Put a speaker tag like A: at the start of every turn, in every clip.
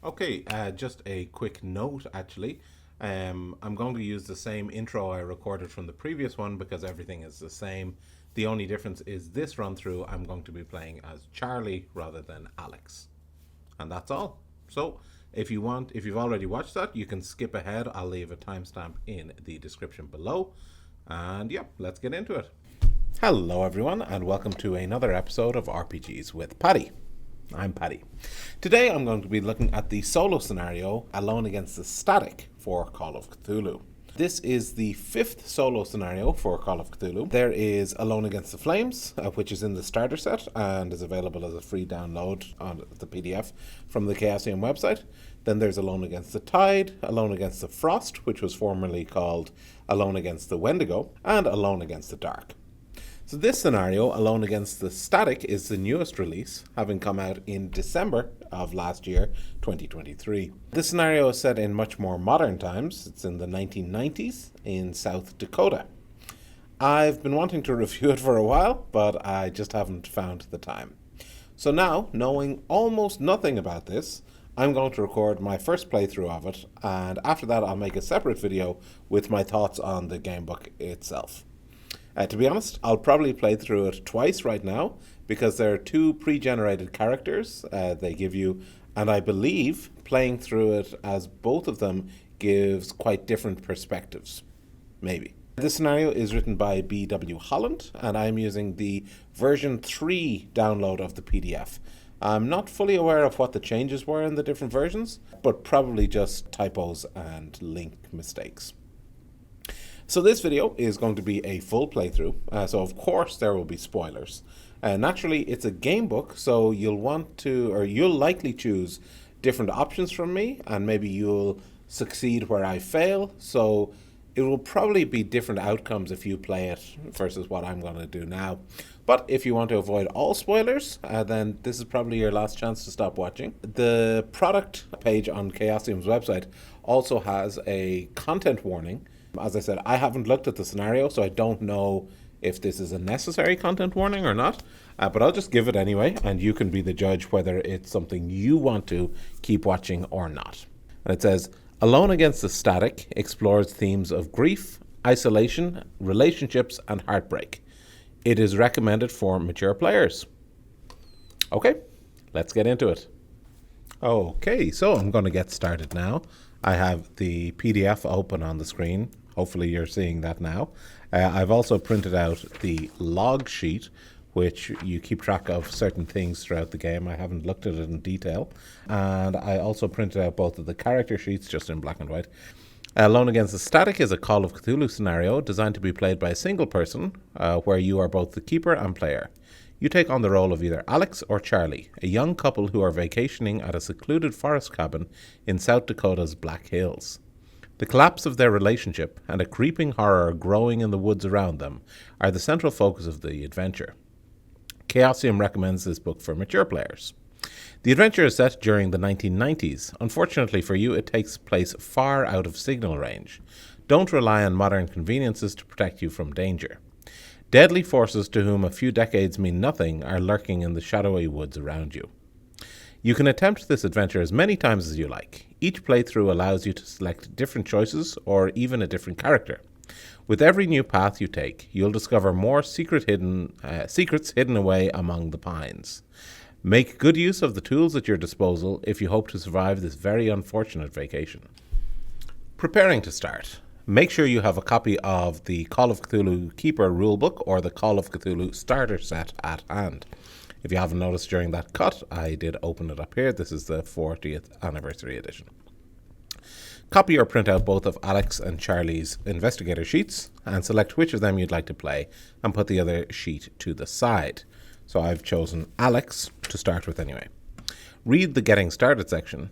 A: Okay, just a quick note actually. I'm going to use the same intro I recorded from the previous one because everything is the same. The only difference is this run through I'm going to be playing as Charlie rather than Alex. And that's all. So if you've already watched that, you can skip ahead. I'll leave a timestamp in the description below. And yeah, let's get into it. Hello, everyone, and welcome to another episode of RPGs with Paddy. I'm Paddy. Today I'm going to be looking at the solo scenario, Alone Against the Static, for Call of Cthulhu. This is the fifth solo scenario for Call of Cthulhu. There is Alone Against the Flames, which is in the starter set and is available as a free download on the PDF from the Chaosium website. Then there's Alone Against the Tide, Alone Against the Frost, which was formerly called Alone Against the Wendigo, and Alone Against the Dark. So this scenario, Alone Against the Static, is the newest release, having come out in December of last year, 2023. This scenario is set in much more modern times. It's in the 1990s in South Dakota. I've been wanting to review it for a while, but I just haven't found the time. So now, knowing almost nothing about this, I'm going to record my first playthrough of it, and after that I'll make a separate video with my thoughts on the gamebook itself. To be honest, I'll probably play through it twice right now because there are two pre-generated characters they give you, and I believe playing through it as both of them gives quite different perspectives. Maybe. This scenario is written by B.W. Holland, and I'm using the version 3 download of the PDF. I'm not fully aware of what the changes were in the different versions, but probably just typos and link mistakes. So this video is going to be a full playthrough, so of course there will be spoilers. Naturally, it's a game book, so you'll likely choose different options from me, and maybe you'll succeed where I fail, so it will probably be different outcomes if you play it versus what I'm going to do now. But if you want to avoid all spoilers, then this is probably your last chance to stop watching. The product page on Chaosium's website also has a content warning. As I said, I haven't looked at the scenario, so I don't know if this is a necessary content warning or not, but I'll just give it anyway, and you can be the judge whether it's something you want to keep watching or not. And it says, Alone Against the Static explores themes of grief, isolation, relationships, and heartbreak. It is recommended for mature players. Okay, let's get into it. Okay, so I'm going to get started now. I have the PDF open on the screen. Hopefully you're seeing that now. I've also printed out the log sheet, which you keep track of certain things throughout the game. I haven't looked at it in detail. And I also printed out both of the character sheets just in black and white. Alone Against the Static is a Call of Cthulhu scenario designed to be played by a single person, where you are both the keeper and player. You take on the role of either Alex or Charlie, a young couple who are vacationing at a secluded forest cabin in South Dakota's Black Hills. The collapse of their relationship and a creeping horror growing in the woods around them are the central focus of the adventure. Chaosium recommends this book for mature players. The adventure is set during the 1990s. Unfortunately for you, it takes place far out of signal range. Don't rely on modern conveniences to protect you from danger. Deadly forces to whom a few decades mean nothing are lurking in the shadowy woods around you. You can attempt this adventure as many times as you like. Each playthrough allows you to select different choices or even a different character. With every new path you take, you'll discover more secrets hidden away among the pines. Make good use of the tools at your disposal if you hope to survive this very unfortunate vacation. Preparing to start. Make sure you have a copy of the Call of Cthulhu Keeper Rulebook or the Call of Cthulhu Starter Set at hand. If you haven't noticed during that cut, I did open it up here. This is the 40th anniversary edition. Copy or print out both of Alex and Charlie's investigator sheets and select which of them you'd like to play and put the other sheet to the side. So I've chosen Alex to start with anyway. Read the Getting Started section.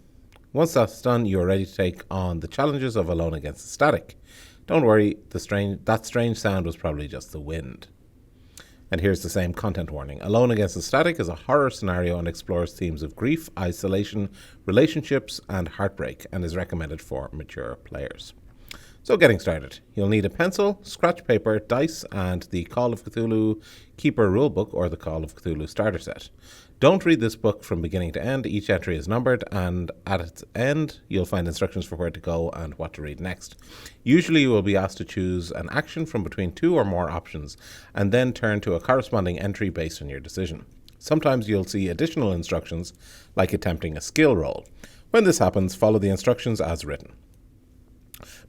A: Once that's done, you are ready to take on the challenges of Alone Against the Static. Don't worry, that strange sound was probably just the wind. And here's the same content warning. Alone Against the Static is a horror scenario and explores themes of grief, isolation, relationships, and heartbreak, and is recommended for mature players. So getting started. You'll need a pencil, scratch paper, dice, and the Call of Cthulhu Keeper Rulebook or the Call of Cthulhu Starter Set. Don't read this book from beginning to end. Each entry is numbered, and at its end, you'll find instructions for where to go and what to read next. Usually, you will be asked to choose an action from between 2 or more options, and then turn to a corresponding entry based on your decision. Sometimes you'll see additional instructions, like attempting a skill roll. When this happens, follow the instructions as written.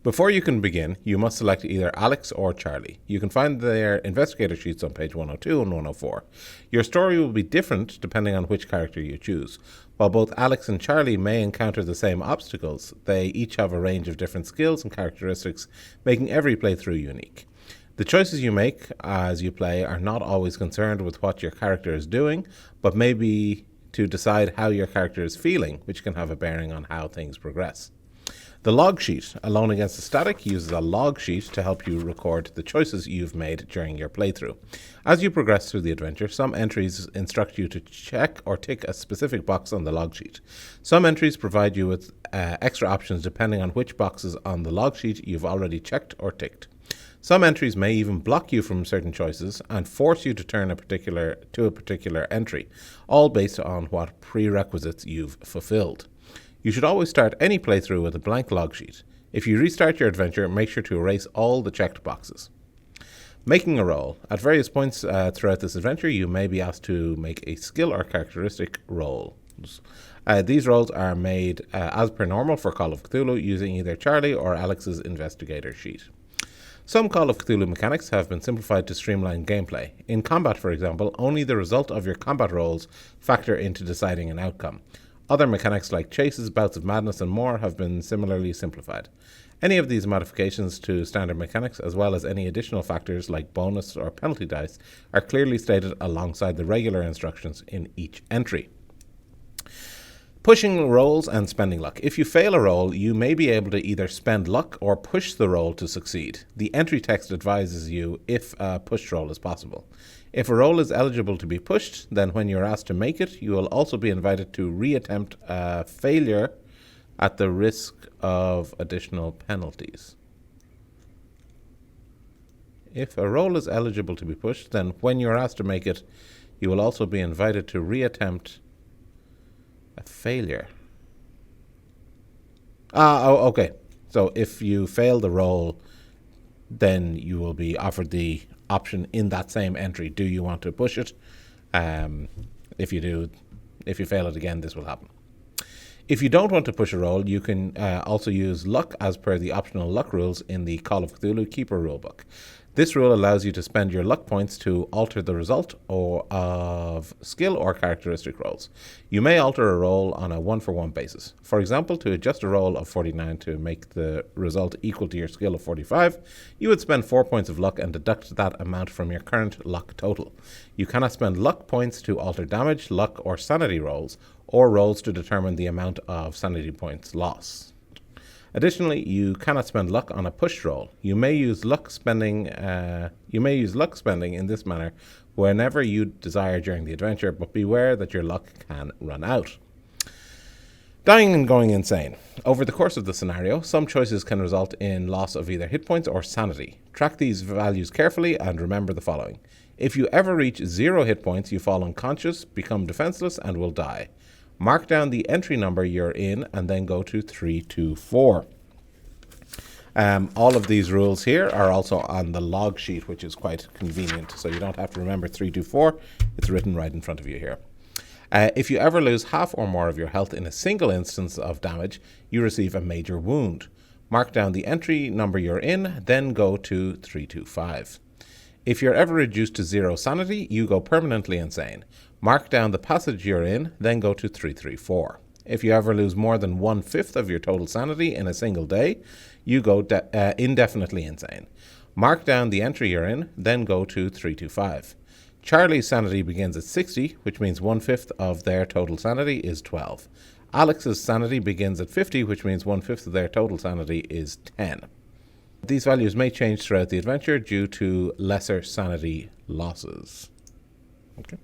A: Before you can begin, you must select either Alex or Charlie. You can find their investigator sheets on page 102 and 104. Your story will be different depending on which character you choose. While both Alex and Charlie may encounter the same obstacles, they each have a range of different skills and characteristics, making every playthrough unique. The choices you make as you play are not always concerned with what your character is doing, but maybe to decide how your character is feeling, which can have a bearing on how things progress. The log sheet, Alone Against the Static, uses a log sheet to help you record the choices you've made during your playthrough. As you progress through the adventure, some entries instruct you to check or tick a specific box on the log sheet. Some entries provide you with extra options depending on which boxes on the log sheet you've already checked or ticked. Some entries may even block you from certain choices and force you to turn a particular entry, all based on what prerequisites you've fulfilled. You should always start any playthrough with a blank log sheet. If you restart your adventure, make sure to erase all the checked boxes. Making a roll. At various points throughout this adventure, you may be asked to make a skill or characteristic roll. These rolls are made as per normal for Call of Cthulhu using either Charlie or Alex's investigator sheet. Some Call of Cthulhu mechanics have been simplified to streamline gameplay. In combat, for example, only the result of your combat rolls factor into deciding an outcome. Other mechanics like chases, bouts of madness, and more have been similarly simplified. Any of these modifications to standard mechanics, as well as any additional factors like bonus or penalty dice, are clearly stated alongside the regular instructions in each entry. Pushing rolls and spending luck. If you fail a roll, you may be able to either spend luck or push the roll to succeed. The entry text advises you if a push roll is possible. If a roll is eligible to be pushed, then when you're asked to make it, you will also be invited to reattempt a failure at the risk of additional penalties. If a roll is eligible to be pushed, then when you're asked to make it, you will also be invited to reattempt a failure. Okay. So if you fail the roll, then you will be offered the option in that same entry. Do you want to push it? If you do, if you fail it again, this will happen. If you don't want to push a roll, you can also use luck as per the optional luck rules in the Call of Cthulhu Keeper rulebook. This rule allows you to spend your luck points to alter the result of skill or characteristic rolls. You may alter a roll on a 1-for-1 basis. For example, to adjust a roll of 49 to make the result equal to your skill of 45, you would spend 4 points of luck and deduct that amount from your current luck total. You cannot spend luck points to alter damage, luck, or sanity rolls, or rolls to determine the amount of sanity points lost. Additionally, you cannot spend luck on a push roll. You may use luck spending in this manner whenever you desire during the adventure, but beware that your luck can run out. Dying and going insane. Over the course of the scenario, some choices can result in loss of either hit points or sanity. Track these values carefully and remember the following. If you ever reach 0 hit points, you fall unconscious, become defenseless, and will die. Mark down the entry number you're in and then go to 324. All of these rules here are also on the log sheet, which is quite convenient. So you don't have to remember 324. It's written right in front of you here. If you ever lose half or more of your health in a single instance of damage, you receive a major wound. Mark down the entry number you're in, then go to 325. If you're ever reduced to 0 sanity, you go permanently insane. Mark down the passage you're in, then go to 334. If you ever lose more than 1/5 of your total sanity in a single day, you go indefinitely insane. Mark down the entry you're in, then go to 325. Charlie's sanity begins at 60, which means 1/5 of their total sanity is 12. Alex's sanity begins at 50, which means 1/5 of their total sanity is 10. These values may change throughout the adventure due to lesser sanity losses. Okay.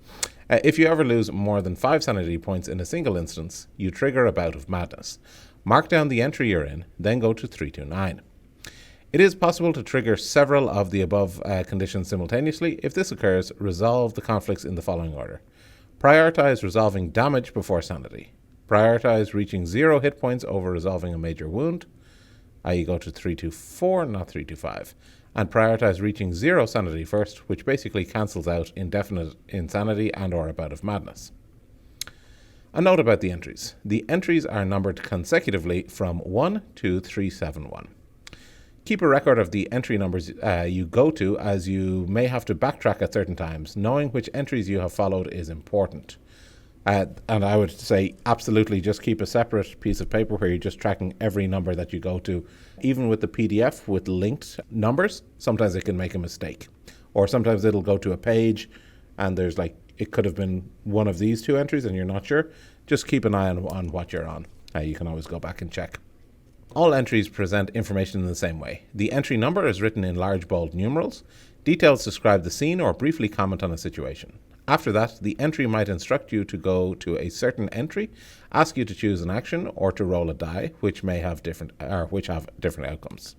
A: If you ever lose more than 5 sanity points in a single instance, you trigger a bout of madness. Mark down the entry you're in, then go to 329. It is possible to trigger several of the above conditions simultaneously. If this occurs, resolve the conflicts in the following order. Prioritize resolving damage before sanity. Prioritize reaching 0 hit points over resolving a major wound, i.e. go to 324, not 325. And prioritize reaching 0 sanity first, which basically cancels out indefinite insanity and or a bout of madness. A note about the entries. The entries are numbered consecutively from 1 to 371. Keep a record of the entry numbers you go to, as you may have to backtrack at certain times. Knowing which entries you have followed is important. And I would say absolutely just keep a separate piece of paper where you're just tracking every number that you go to. Even with the PDF with linked numbers, sometimes it can make a mistake. Or sometimes it'll go to a page and there's like, it could have been one of these two entries and you're not sure. Just keep an eye on what you're on. You can always go back and check. All entries present information in the same way. The entry number is written in large bold numerals. Details describe the scene or briefly comment on a situation. After that, the entry might instruct you to go to a certain entry, ask you to choose an action, or to roll a die, which have different outcomes.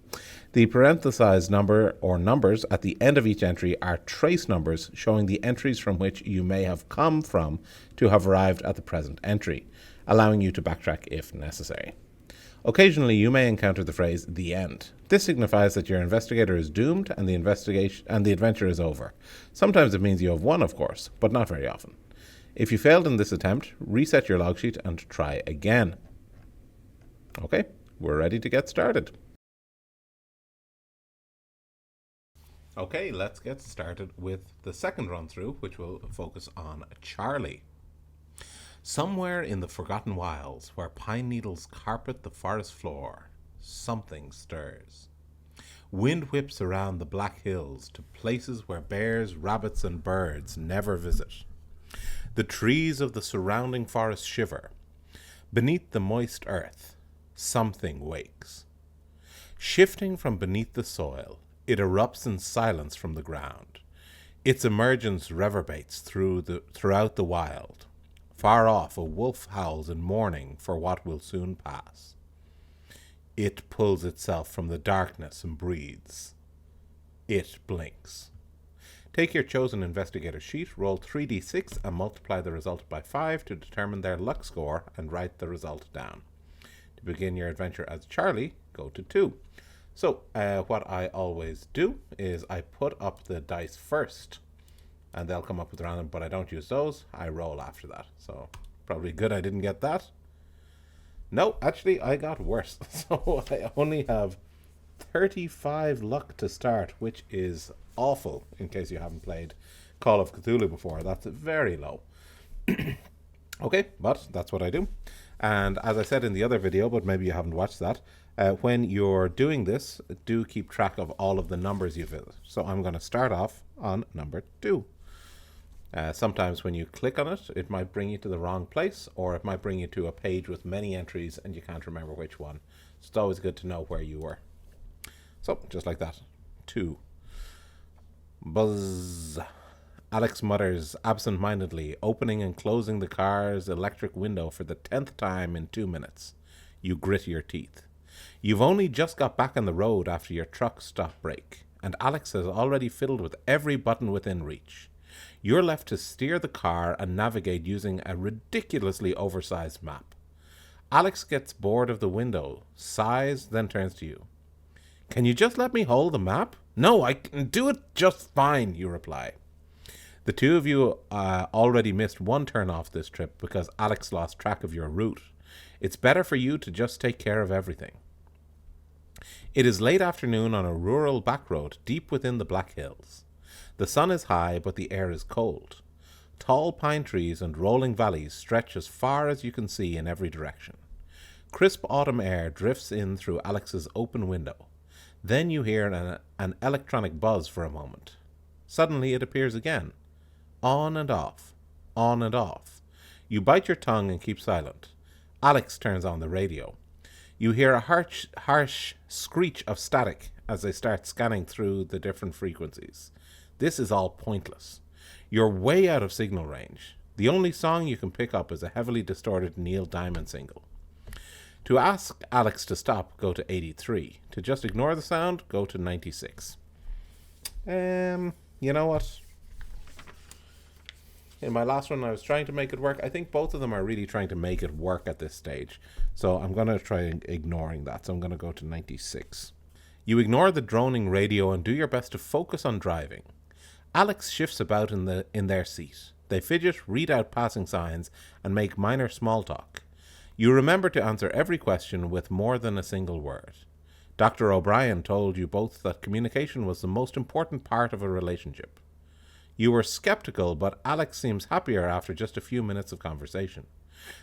A: The parenthesized number or numbers at the end of each entry are trace numbers showing the entries from which you may have come from to have arrived at the present entry, allowing you to backtrack if necessary. Occasionally, you may encounter the phrase "the end." This signifies that your investigator is doomed and the adventure is over. Sometimes it means you have won, of course, but not very often. If you failed in this attempt, reset your log sheet and try again. Okay, we're ready to get started. Okay, let's get started with the second run through, which will focus on Charlie. Somewhere in the forgotten wilds, where pine needles carpet the forest floor, something stirs. Wind whips around the black hills to places where bears, rabbits, and birds never visit. The trees of the surrounding forest shiver. Beneath the moist earth, something wakes. Shifting from beneath the soil, it erupts in silence from the ground. Its emergence reverberates throughout the wild. Far off, a wolf howls in mourning for what will soon pass. It pulls itself from the darkness and breathes. It blinks. Take your chosen investigator sheet, roll 3d6 and multiply the result by 5 to determine their luck score and write the result down. To begin your adventure as Charlie, go to 2. So, what I always do is I put up the dice first and they'll come up with random, but I don't use those. I roll after that. So probably good I didn't get that. No, actually I got worse. So I only have 35 luck to start, which is awful in case you haven't played Call of Cthulhu before. That's very low. Okay, but that's what I do. And as I said in the other video, but maybe you haven't watched that, when you're doing this, do keep track of all of the numbers you visit. So I'm going to start off on number 2. Sometimes when you click on it, it might bring you to the wrong place, or it might bring you to a page with many entries and you can't remember which one. So it's always good to know where you were. So, just like that. 2. Buzz. Alex mutters absent-mindedly, opening and closing the car's electric window for the 10th time in 2 minutes. You grit your teeth. You've only just got back on the road after your truck stopped brake, and Alex has already fiddled with every button within reach. You're left to steer the car and navigate using a ridiculously oversized map. Alex gets bored of the window, sighs, then turns to you. "Can you just let me hold the map?" "No, I can do it just fine," you reply. The two of you already missed one turn off this trip because Alex lost track of your route. It's better for you to just take care of everything. It is late afternoon on a rural back road deep within the Black Hills. The sun is high, but the air is cold. Tall pine trees and rolling valleys stretch as far as you can see in every direction. Crisp autumn air drifts in through Alex's open window. Then you hear an electronic buzz for a moment. Suddenly it appears again. On and off, on and off. You bite your tongue and keep silent. Alex turns on the radio. You hear a harsh screech of static as they start scanning through the different frequencies. This is all pointless. You're way out of signal range. The only song you can pick up is a heavily distorted Neil Diamond single. To ask Alex to stop, go to 83. To just ignore the sound, go to 96. You know what? In my last one, I was trying to make it work. I think both of them are really trying to make it work at this stage. So I'm going to try ignoring that. So I'm going to go to 96. You ignore the droning radio and do your best to focus on driving. Alex shifts about in their seat. They fidget, read out passing signs, and make minor small talk. You remember to answer every question with more than a single word. Dr. O'Brien told you both that communication was the most important part of a relationship. You were skeptical, but Alex seems happier after just a few minutes of conversation.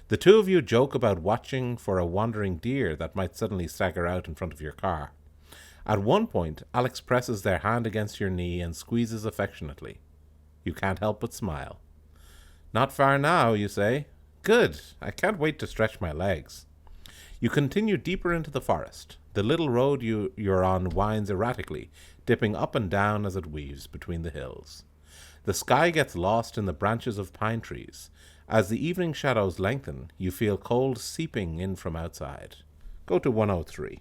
A: The two of you joke about watching for a wandering deer that might suddenly stagger out in front of your car. At one point, Alex presses their hand against your knee and squeezes affectionately. You can't help but smile. Not far now, you say. Good, I can't wait to stretch my legs. You continue deeper into the forest. The little road you're on winds erratically, dipping up and down as it weaves between the hills. The sky gets lost in the branches of pine trees. As the evening shadows lengthen, you feel cold seeping in from outside. Go to 103.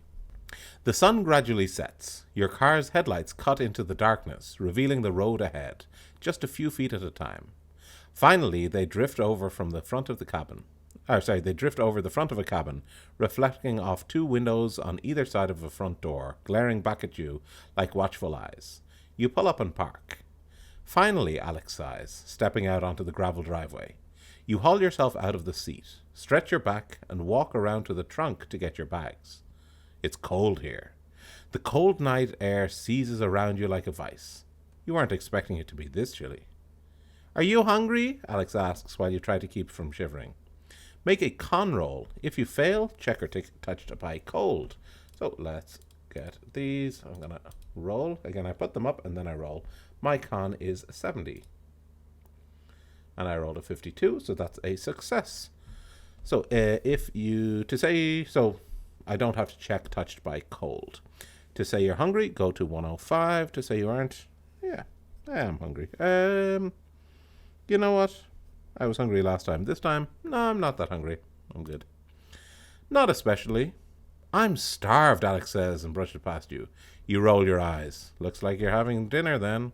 A: The sun gradually sets. Your car's headlights cut into the darkness, revealing the road ahead, just a few feet at a time. Finally, they drift over the front of a cabin, reflecting off two windows on either side of a front door, glaring back at you like watchful eyes. You pull up and park. Finally, Alex sighs, stepping out onto the gravel driveway. You haul yourself out of the seat, stretch your back, and walk around to the trunk to get your bags. It's cold here. The cold night air seizes around you like a vice. You aren't expecting it to be this chilly. Are you hungry? Alex asks while you try to keep from shivering. Make a con roll. If you fail, check or touched by cold. So let's get these. I'm going to roll. Again, I put them up and then I roll. My con is 70. And I rolled a 52, so that's a success. So I don't have to check touched by cold. To say you're hungry, go to 105. To say you aren't, yeah, I am hungry. You know what? I was hungry last time. This time, no, I'm not that hungry. I'm good. Not especially. I'm starved, Alex says and brushes past you. You roll your eyes. Looks like you're having dinner then.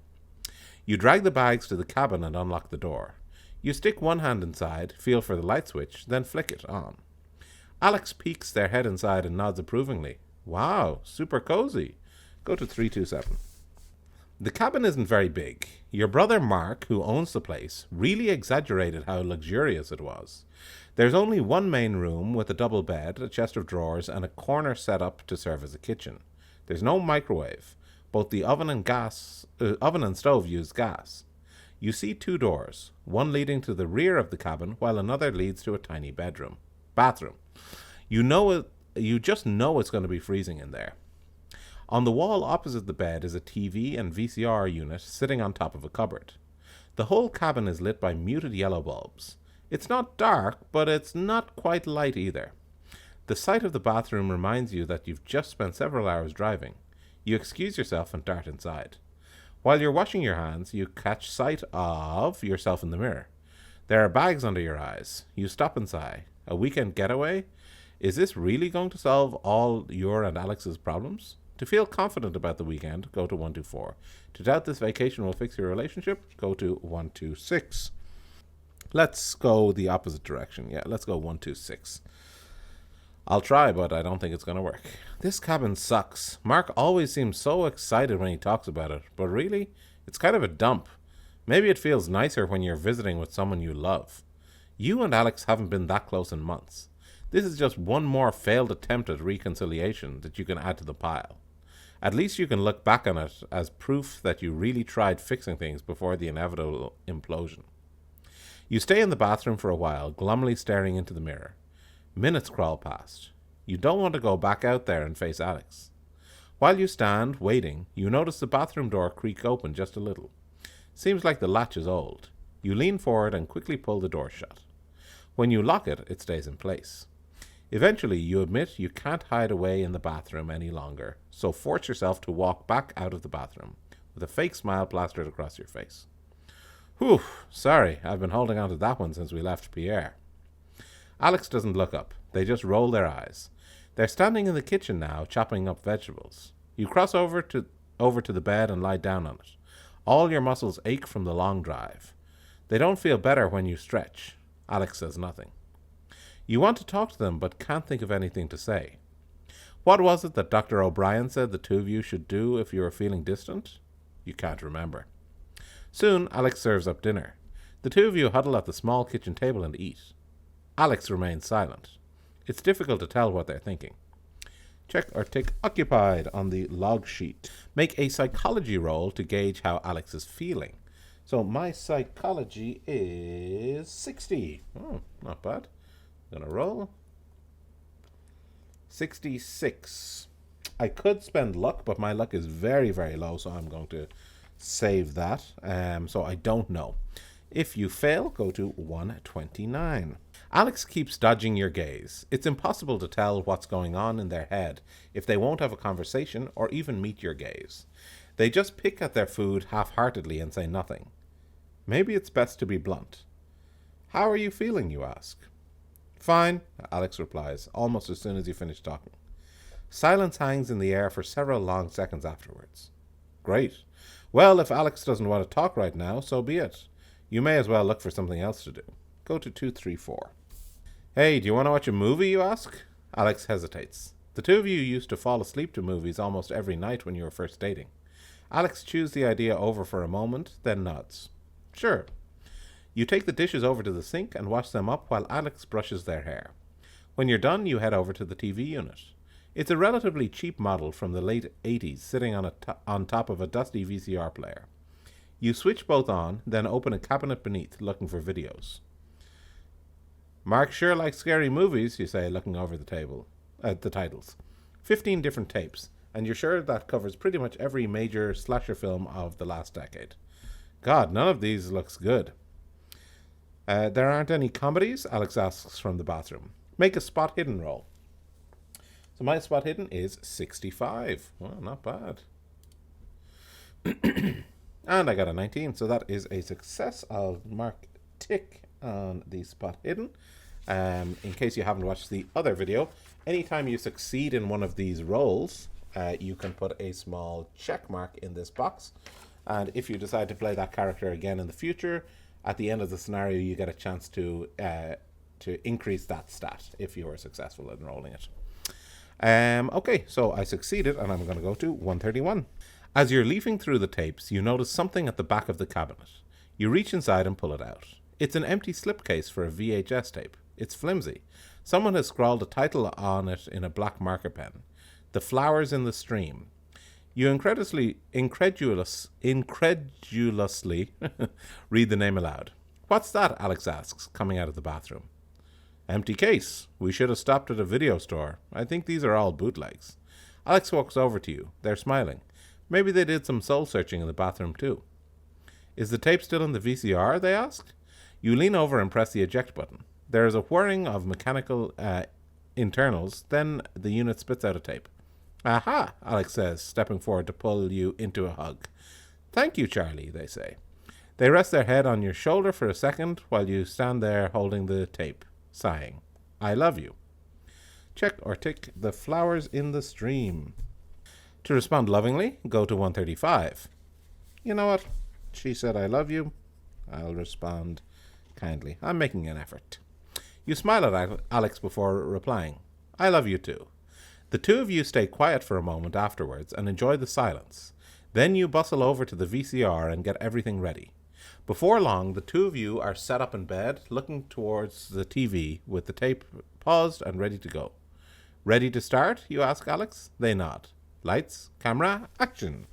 A: You drag the bags to the cabin and unlock the door. You stick one hand inside, feel for the light switch, then flick it on. Alex peeks their head inside and nods approvingly. Wow, super cozy. Go to 327. The cabin isn't very big. Your brother Mark, who owns the place, really exaggerated how luxurious it was. There's only one main room with a double bed, a chest of drawers, and a corner set up to serve as a kitchen. There's no microwave. Both the oven and stove use gas. You see two doors, one leading to the rear of the cabin, while another leads to a tiny bathroom. You just know it's going to be freezing in there. On the wall opposite the bed is a TV and VCR unit sitting on top of a cupboard. The whole cabin is lit by muted yellow bulbs. It's not dark, but it's not quite light either. The sight of the bathroom reminds you that you've just spent several hours driving. You excuse yourself and dart inside. While you're washing your hands, you catch sight of yourself in the mirror. There are bags under your eyes. You stop and sigh. A weekend getaway? Is this really going to solve all your and Alex's problems? To feel confident about the weekend, go to 124. To doubt this vacation will fix your relationship, go to 126. Let's go the opposite direction. Yeah, let's go 126. I'll try, but I don't think it's going to work. This cabin sucks. Mark always seems so excited when he talks about it, but really, it's kind of a dump. Maybe it feels nicer when you're visiting with someone you love. You and Alex haven't been that close in months. This is just one more failed attempt at reconciliation that you can add to the pile. At least you can look back on it as proof that you really tried fixing things before the inevitable implosion. You stay in the bathroom for a while, glumly staring into the mirror. Minutes crawl past. You don't want to go back out there and face Alex. While you stand, waiting, you notice the bathroom door creak open just a little. Seems like the latch is old. You lean forward and quickly pull the door shut. When you lock it, it stays in place. Eventually, you admit you can't hide away in the bathroom any longer, so force yourself to walk back out of the bathroom, with a fake smile plastered across your face. Whew, sorry, I've been holding on to that one since we left Pierre. Alex doesn't look up. They just roll their eyes. They're standing in the kitchen now, chopping up vegetables. You cross over to the bed and lie down on it. All your muscles ache from the long drive. They don't feel better when you stretch. Alex says nothing. You want to talk to them but can't think of anything to say. What was it that Dr. O'Brien said the two of you should do if you were feeling distant? You can't remember. Soon, Alex serves up dinner. The two of you huddle at the small kitchen table and eat. Alex remains silent. It's difficult to tell what they're thinking. Check or tick occupied on the log sheet. Make a psychology roll to gauge how Alex is feeling. So my psychology is 60. Oh, not bad. I'm going to roll. 66. I could spend luck, but my luck is very, very low, so I'm going to save that. So I don't know. If you fail, go to 129. Alex keeps dodging your gaze. It's impossible to tell what's going on in their head if they won't have a conversation or even meet your gaze. They just pick at their food half-heartedly and say nothing. Maybe it's best to be blunt. How are you feeling, you ask? Fine, Alex replies, almost as soon as you finish talking. Silence hangs in the air for several long seconds afterwards. Great. Well, if Alex doesn't want to talk right now, so be it. You may as well look for something else to do. Go to 234. Hey, do you want to watch a movie, you ask? Alex hesitates. The two of you used to fall asleep to movies almost every night when you were first dating. Alex chews the idea over for a moment, then nods. Sure. You take the dishes over to the sink and wash them up while Alex brushes their hair. When you're done, you head over to the TV unit. It's a relatively cheap model from the late 80s sitting on top of a dusty VCR player. You switch both on, then open a cabinet beneath, looking for videos. Mark sure likes scary movies, you say, looking over the titles. 15 different tapes, and you're sure that covers pretty much every major slasher film of the last decade. God, none of these looks good. There aren't any comedies? Alex asks from the bathroom. Make a spot hidden roll. So my spot hidden is 65. Well, not bad. And I got a 19, so that is a success. I'll mark tick on the spot hidden. In case you haven't watched the other video, anytime you succeed in one of these rolls, you can put a small check mark in this box. And if you decide to play that character again in the future, at the end of the scenario, you get a chance to increase that stat if you were successful in rolling it. Okay, so I succeeded, and I'm going to go to 131. As you're leafing through the tapes, you notice something at the back of the cabinet. You reach inside and pull it out. It's an empty slipcase for a VHS tape. It's flimsy. Someone has scrawled a title on it in a black marker pen. The Flowers in the Stream. You incredulously read the name aloud. What's that? Alex asks, coming out of the bathroom. Empty case. We should have stopped at a video store. I think these are all bootlegs. Alex walks over to you. They're smiling. Maybe they did some soul searching in the bathroom too. Is the tape still in the VCR? They ask. You lean over and press the eject button. There is a whirring of mechanical internals. Then the unit spits out a tape. Aha, Alex says, stepping forward to pull you into a hug. Thank you, Charlie, they say. They rest their head on your shoulder for a second while you stand there holding the tape, sighing. I love you. Check or tick the Flowers in the Stream. To respond lovingly, go to 135. You know what? She said I love you. I'll respond kindly. I'm making an effort. You smile at Alex before replying. I love you too. The two of you stay quiet for a moment afterwards and enjoy the silence. Then you bustle over to the VCR and get everything ready. Before long, the two of you are set up in bed, looking towards the TV with the tape paused and ready to go. Ready to start? You ask Alex. They nod. Lights, camera, action.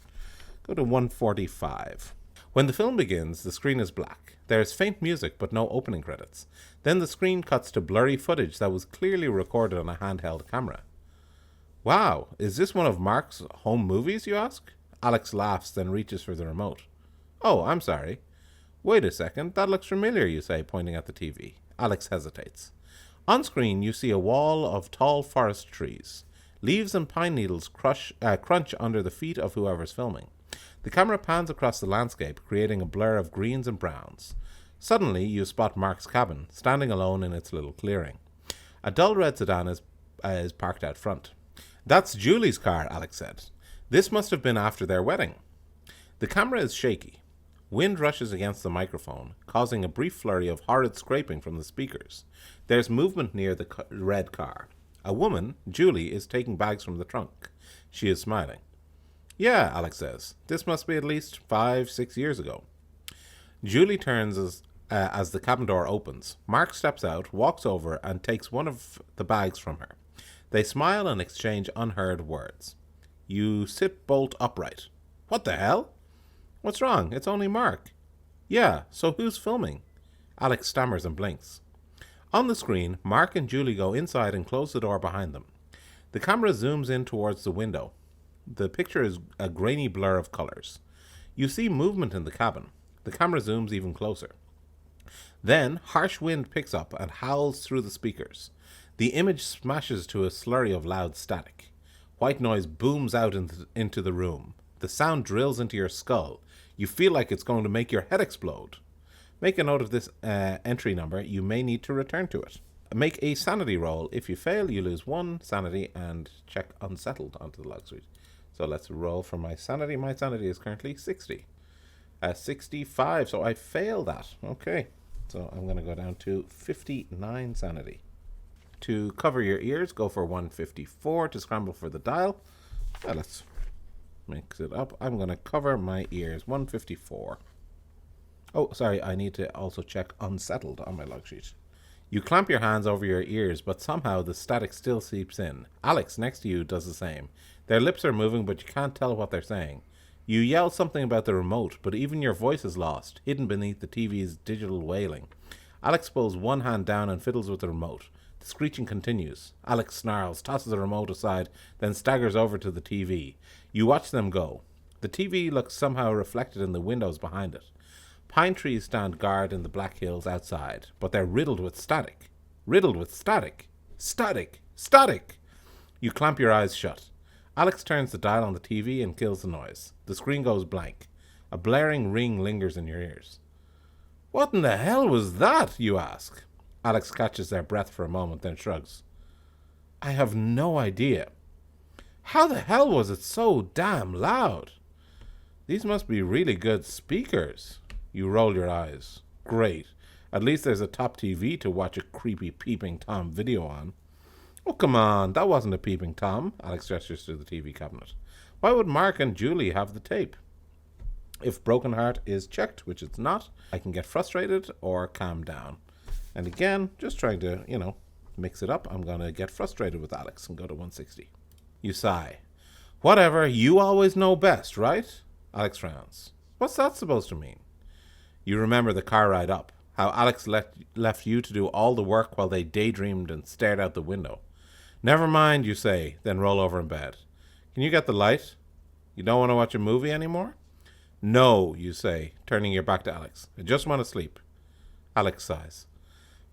A: Go to 145. When the film begins, the screen is black. There is faint music but no opening credits. Then the screen cuts to blurry footage that was clearly recorded on a handheld camera. Wow, is this one of Mark's home movies, you ask? Alex laughs, then reaches for the remote. Oh, I'm sorry. Wait a second, that looks familiar, you say, pointing at the TV. Alex hesitates. On screen, you see a wall of tall forest trees. Leaves and pine needles crunch under the feet of whoever's filming. The camera pans across the landscape, creating a blur of greens and browns. Suddenly, you spot Mark's cabin, standing alone in its little clearing. A dull red sedan is parked out front. That's Julie's car, Alex said. This must have been after their wedding. The camera is shaky. Wind rushes against the microphone, causing a brief flurry of horrid scraping from the speakers. There's movement near the red car. A woman, Julie, is taking bags from the trunk. She is smiling. Yeah, Alex says. This must be at least 5-6 years ago. Julie turns as the cabin door opens. Mark steps out, walks over, and takes one of the bags from her. They smile and exchange unheard words. You sit bolt upright. What the hell? What's wrong? It's only Mark. Yeah, so who's filming? Alex stammers and blinks. On the screen, Mark and Julie go inside and close the door behind them. The camera zooms in towards the window. The picture is a grainy blur of colors. You see movement in the cabin. The camera zooms even closer. Then, harsh wind picks up and howls through the speakers. The image smashes to a slurry of loud static. White noise booms out into the room. The sound drills into your skull. You feel like it's going to make your head explode. Make a note of this entry number. You may need to return to it. Make a sanity roll. If you fail, you lose 1 sanity and check unsettled onto the log sheet. So let's roll for my sanity. My sanity is currently 60. 65. So I fail that. Okay. So I'm going to go down to 59 sanity. To cover your ears, go for 154. To scramble for the dial, let's mix it up. I'm going to cover my ears. 154. Oh, sorry, I need to also check unsettled on my log sheet. You clamp your hands over your ears, but somehow the static still seeps in. Alex, next to you, does the same. Their lips are moving, but you can't tell what they're saying. You yell something about the remote, but even your voice is lost, hidden beneath the TV's digital wailing. Alex pulls one hand down and fiddles with the remote. The screeching continues. Alex snarls, tosses the remote aside, then staggers over to the TV. You watch them go. The TV looks somehow reflected in the windows behind it. Pine trees stand guard in the black hills outside, but they're riddled with static. Riddled with static. Static! Static! You clamp your eyes shut. Alex turns the dial on the TV and kills the noise. The screen goes blank. A blaring ring lingers in your ears. What in the hell was that, you ask? Alex catches their breath for a moment, then shrugs. I have no idea. How the hell was it so damn loud? These must be really good speakers. You roll your eyes. Great. At least there's a top TV to watch a creepy Peeping Tom video on. Oh, come on. That wasn't a Peeping Tom. Alex gestures to the TV cabinet. Why would Mark and Julie have the tape? If Broken Heart is checked, which it's not, I can get frustrated or calm down. And again, just trying to, mix it up. I'm going to get frustrated with Alex and go to 160. You sigh. Whatever. You always know best, right? Alex frowns. What's that supposed to mean? You remember the car ride up, how Alex left you to do all the work while they daydreamed and stared out the window. Never mind, you say, then roll over in bed. Can you get the light? You don't want to watch a movie anymore? No, you say, turning your back to Alex. I just want to sleep. Alex sighs.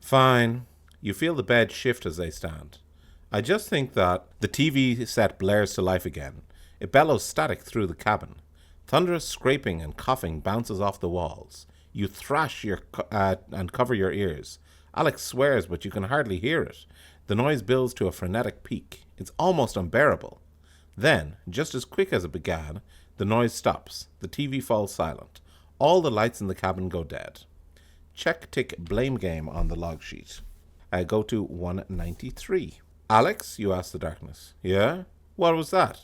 A: Fine. You feel the bed shift as they stand. I just think that the TV set blares to life again. It bellows static through the cabin. Thunderous scraping and coughing bounces off the walls. You thrash and cover your ears. Alex swears, but you can hardly hear it. The noise builds to a frenetic peak. It's almost unbearable. Then, just as quick as it began, the noise stops. The TV falls silent. All the lights in the cabin go dead. Check tick blame game on the log sheet. I go to 193. Alex, you ask the darkness. Yeah? What was that?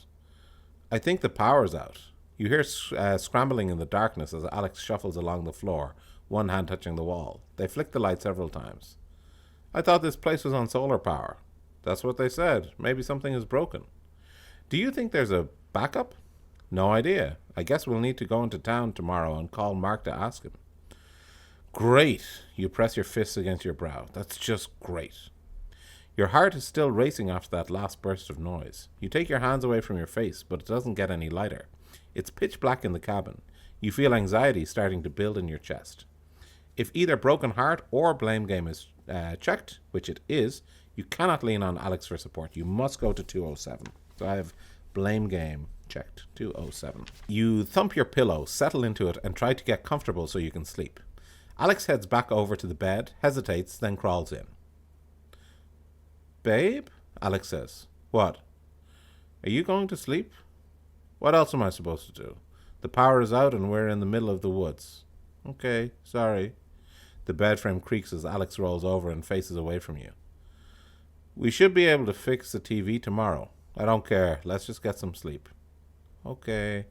A: I think the power's out. You hear scrambling in the darkness as Alex shuffles along the floor, one hand touching the wall. They flick the light several times. I thought this place was on solar power. That's what they said. Maybe something is broken. Do you think there's a backup? No idea. I guess we'll need to go into town tomorrow and call Mark to ask him. Great. You press your fists against your brow. That's just great. Your heart is still racing after that last burst of noise. You take your hands away from your face, but it doesn't get any lighter. It's pitch black in the cabin. You feel anxiety starting to build in your chest. If either Broken Heart or Blame Game is checked, which it is, you cannot lean on Alex for support. You must go to 207. So I have Blame Game checked, 207. You thump your pillow, settle into it, and try to get comfortable so you can sleep. Alex heads back over to the bed, hesitates, then crawls in. Babe? Alex says. What? Are you going to sleep? What else am I supposed to do? The power is out and we're in the middle of the woods. Okay, sorry. The bed frame creaks as Alex rolls over and faces away from you. We should be able to fix the TV tomorrow. I don't care. Let's just get some sleep. Okay.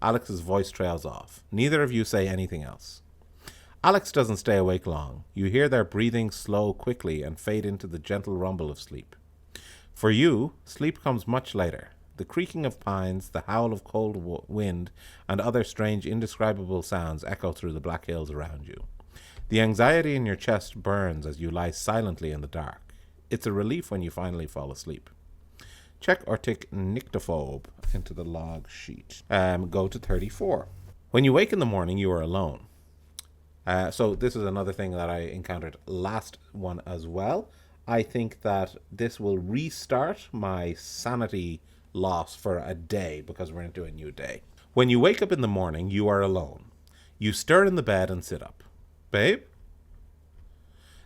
A: Alex's voice trails off. Neither of you say anything else. Alex doesn't stay awake long. You hear their breathing slow quickly and fade into the gentle rumble of sleep. For you, sleep comes much later. The creaking of pines, the howl of cold wind, and other strange, indescribable sounds echo through the black hills around you. The anxiety in your chest burns as you lie silently in the dark. It's a relief when you finally fall asleep. Check or tick nyctophobe into the log sheet. Go to 34. When you wake in the morning, you are alone. So this is another thing that I encountered last one as well. I think that this will restart my sanity loss for a day because we're into a new day. When you wake up in the morning, you are alone. You stir in the bed and sit up. Babe?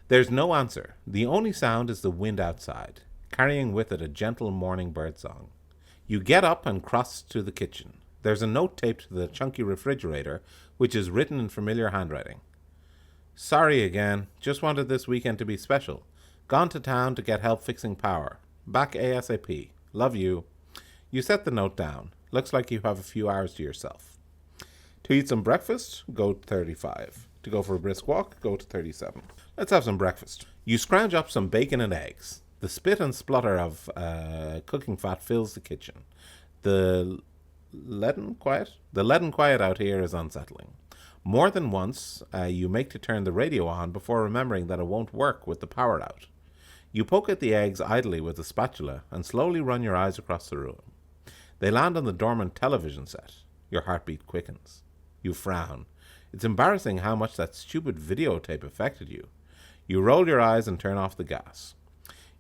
A: There's no answer. The only sound is the wind outside, carrying with it a gentle morning bird song. You get up and cross to the kitchen. There's a note taped to the chunky refrigerator, which is written in familiar handwriting. Sorry again. Just wanted this weekend to be special. Gone to town to get help fixing power. Back ASAP. Love you. You set the note down. Looks like you have a few hours to yourself. To eat some breakfast, go to 35. To go for a brisk walk, go to 37. Let's have some breakfast. You scrounge up some bacon and eggs. The spit and splutter of cooking fat fills the kitchen. The leaden quiet out here is unsettling. More than once, you make to turn the radio on before remembering that it won't work with the power out. You poke at the eggs idly with a spatula and slowly run your eyes across the room. They land on the dormant television set. Your heartbeat quickens. You frown. It's embarrassing how much that stupid videotape affected you. You roll your eyes and turn off the gas.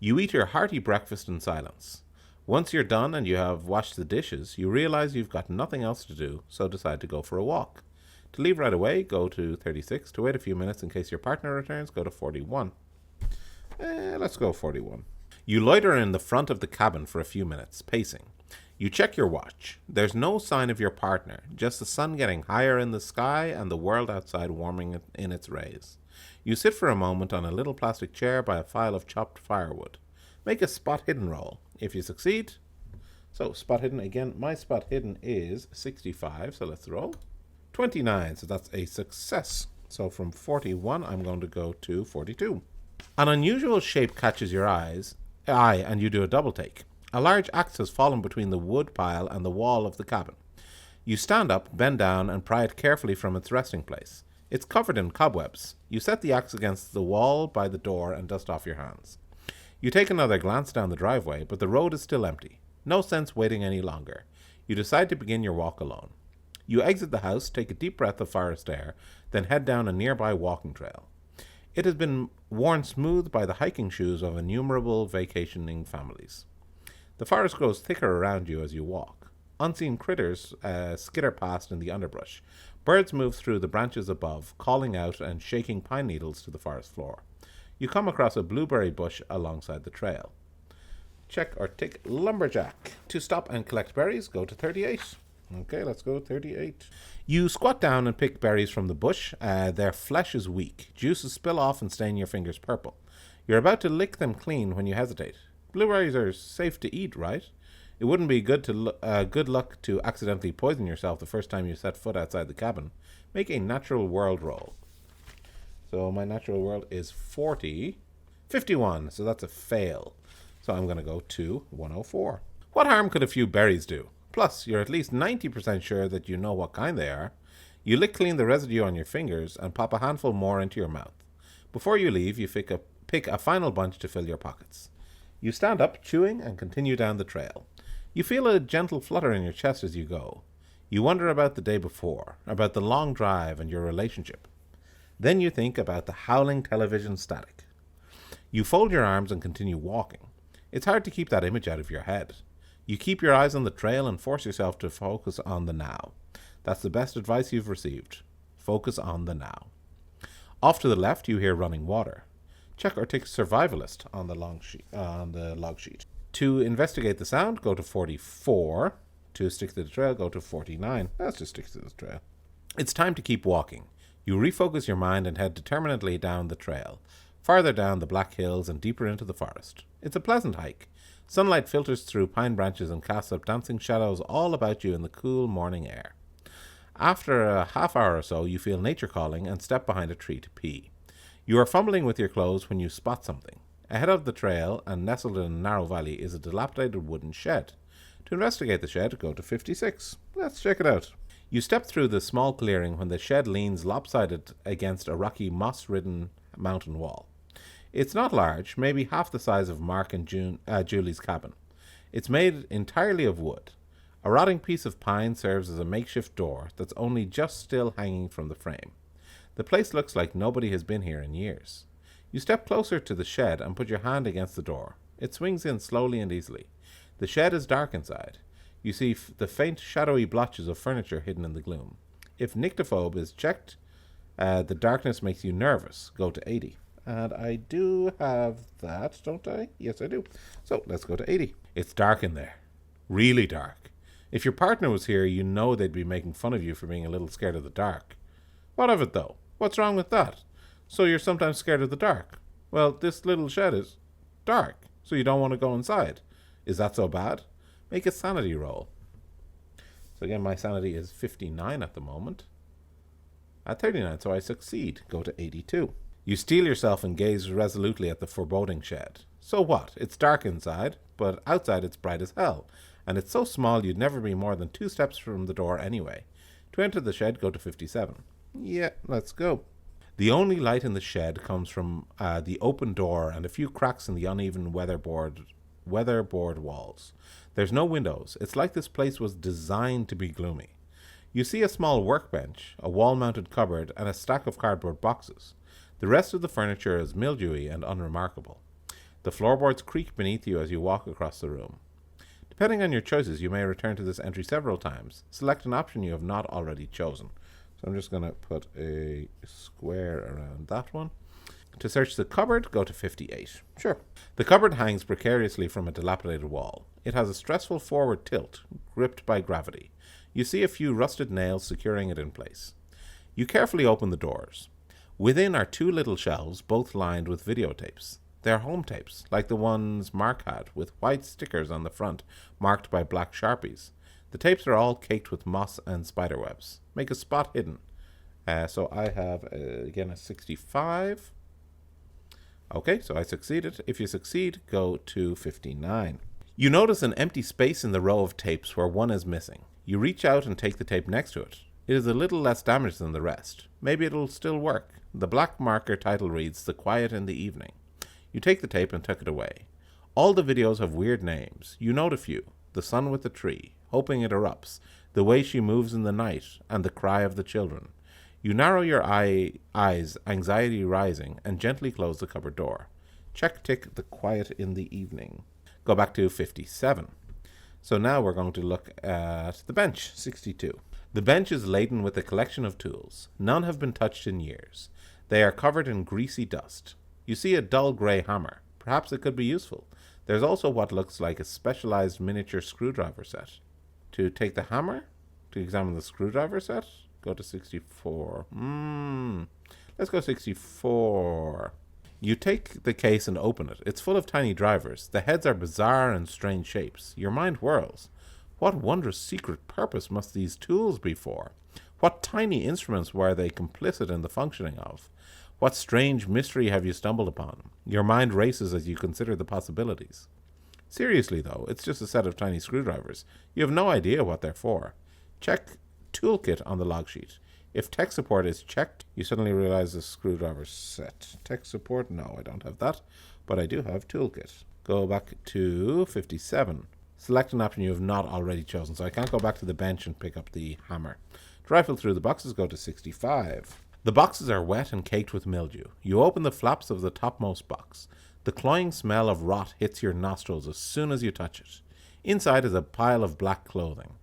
A: You eat your hearty breakfast in silence. Once you're done and you have washed the dishes, you realize you've got nothing else to do, so decide to go for a walk. To leave right away, go to 36. To wait a few minutes in case your partner returns, go to 41. Let's go 41. You loiter in the front of the cabin for a few minutes, pacing. You check your watch. There's no sign of your partner, just the sun getting higher in the sky and the world outside warming in its rays. You sit for a moment on a little plastic chair by a pile of chopped firewood. Make a spot hidden roll. If you succeed... So, spot hidden again. My spot hidden is 65, so let's roll. 29, so that's a success. So from 41, I'm going to go to 42. An unusual shape catches your eye, and you do a double take. A large axe has fallen between the wood pile and the wall of the cabin. You stand up, bend down, and pry it carefully from its resting place. It's covered in cobwebs. You set the axe against the wall by the door and dust off your hands. You take another glance down the driveway, but the road is still empty. No sense waiting any longer. You decide to begin your walk alone. You exit the house, take a deep breath of forest air, then head down a nearby walking trail. It has been worn smooth by the hiking shoes of innumerable vacationing families. The forest grows thicker around you as you walk. Unseen critters skitter past in the underbrush. Birds move through the branches above, calling out and shaking pine needles to the forest floor. You come across a blueberry bush alongside the trail. Check or tick lumberjack. To stop and collect berries, go to 38. Okay, let's go 38. You squat down and pick berries from the bush. Their flesh is weak. Juices spill off and stain your fingers purple. You're about to lick them clean when you hesitate. Blueberries are safe to eat, right? It wouldn't be good luck to accidentally poison yourself the first time you set foot outside the cabin. Make a natural world roll. So my natural world is 51, so that's a fail. So I'm going to go to 104. What harm could a few berries do? Plus, you're at least 90% sure that you know what kind they are. You lick clean the residue on your fingers and pop a handful more into your mouth. Before you leave, you pick a final bunch to fill your pockets. You stand up, chewing, and continue down the trail. You feel a gentle flutter in your chest as you go. You wonder about the day before, about the long drive and your relationship. Then you think about the howling television static. You fold your arms and continue walking. It's hard to keep that image out of your head. You keep your eyes on the trail and force yourself to focus on the now. That's the best advice you've received. Focus on the now. Off to the left, you hear running water. Check or tick survivalist on the log sheet. To investigate the sound, go to 44. To stick to the trail, go to 49. Let's just stick to the trail. It's time to keep walking. You refocus your mind and head determinedly down the trail, farther down the black hills and deeper into the forest. It's a pleasant hike. Sunlight filters through pine branches and casts up dancing shadows all about you in the cool morning air. After a half hour or so, you feel nature calling and step behind a tree to pee. You are fumbling with your clothes when you spot something. Ahead of the trail and nestled in a narrow valley is a dilapidated wooden shed. To investigate the shed, go to 56. Let's check it out. You step through the small clearing when the shed leans lopsided against a rocky, moss-ridden mountain wall. It's not large, maybe half the size of Mark and Julie's cabin. It's made entirely of wood. A rotting piece of pine serves as a makeshift door that's only just still hanging from the frame. The place looks like nobody has been here in years. You step closer to the shed and put your hand against the door. It swings in slowly and easily. The shed is dark inside. You see the faint, shadowy blotches of furniture hidden in the gloom. If nyctophobe is checked, the darkness makes you nervous. Go to 80. And I do have that, don't I? Yes, I do. So let's go to 80. It's dark in there. Really dark. If your partner was here, you know they'd be making fun of you for being a little scared of the dark. What of it, though? What's wrong with that? So you're sometimes scared of the dark. Well, this little shed is dark, so you don't want to go inside. Is that so bad? Make a sanity roll. So again, my sanity is 59 at the moment. At 39, so I succeed. Go to 82. You steel yourself and gaze resolutely at the foreboding shed. So what? It's dark inside, but outside it's bright as hell. And it's so small you'd never be more than 2 steps from the door anyway. To enter the shed, go to 57. Yeah, let's go. The only light in the shed comes from the open door and a few cracks in the uneven weatherboard walls. There's no windows. It's like this place was designed to be gloomy. You see a small workbench, a wall-mounted cupboard, and a stack of cardboard boxes. The rest of the furniture is mildewy and unremarkable. The floorboards creak beneath you as you walk across the room. Depending on your choices, you may return to this entry several times. Select an option you have not already chosen. So I'm just going to put a square around that one. To search the cupboard, go to 58. Sure. The cupboard hangs precariously from a dilapidated wall. It has a stressful forward tilt, gripped by gravity. You see a few rusted nails securing it in place. You carefully open the doors. Within are 2 little shelves, both lined with videotapes. They're home tapes, like the ones Mark had, with white stickers on the front, marked by black Sharpies. The tapes are all caked with moss and spiderwebs. Make a spot hidden. So I have, again, a 65. Okay, so I succeeded. If you succeed, go to 59. You notice an empty space in the row of tapes where one is missing. You reach out and take the tape next to it. It is a little less damaged than the rest. Maybe it'll still work. The black marker title reads, The Quiet in the Evening. You take the tape and tuck it away. All the videos have weird names. You note a few. The sun with the tree, hoping it erupts, the way she moves in the night, and the cry of the children. You narrow your eyes, anxiety rising, and gently close the cupboard door. Check tick The Quiet in the Evening. Go back to 57. So now we're going to look at the bench, 62. The bench is laden with a collection of tools. None have been touched in years. They are covered in greasy dust. You see a dull grey hammer. Perhaps it could be useful. There's also what looks like a specialized miniature screwdriver set. To take the hammer, to examine the screwdriver set, go to 64. Let's go 64. You take the case and open it. It's full of tiny drivers. The heads are bizarre and strange shapes. Your mind whirls. What wondrous secret purpose must these tools be for? What tiny instruments were they complicit in the functioning of? What strange mystery have you stumbled upon? Your mind races as you consider the possibilities. Seriously, though, it's just a set of tiny screwdrivers. You have no idea what they're for. Check toolkit on the log sheet. If tech support is checked, you suddenly realize the screwdriver set. Tech support? No, I don't have that, but I do have toolkit. Go back to 57. Select an option you have not already chosen, so I can't go back to the bench and pick up the hammer. To rifle through the boxes, go to 65. The boxes are wet and caked with mildew. You open the flaps of the topmost box. The cloying smell of rot hits your nostrils as soon as you touch it. Inside is a pile of black clothing.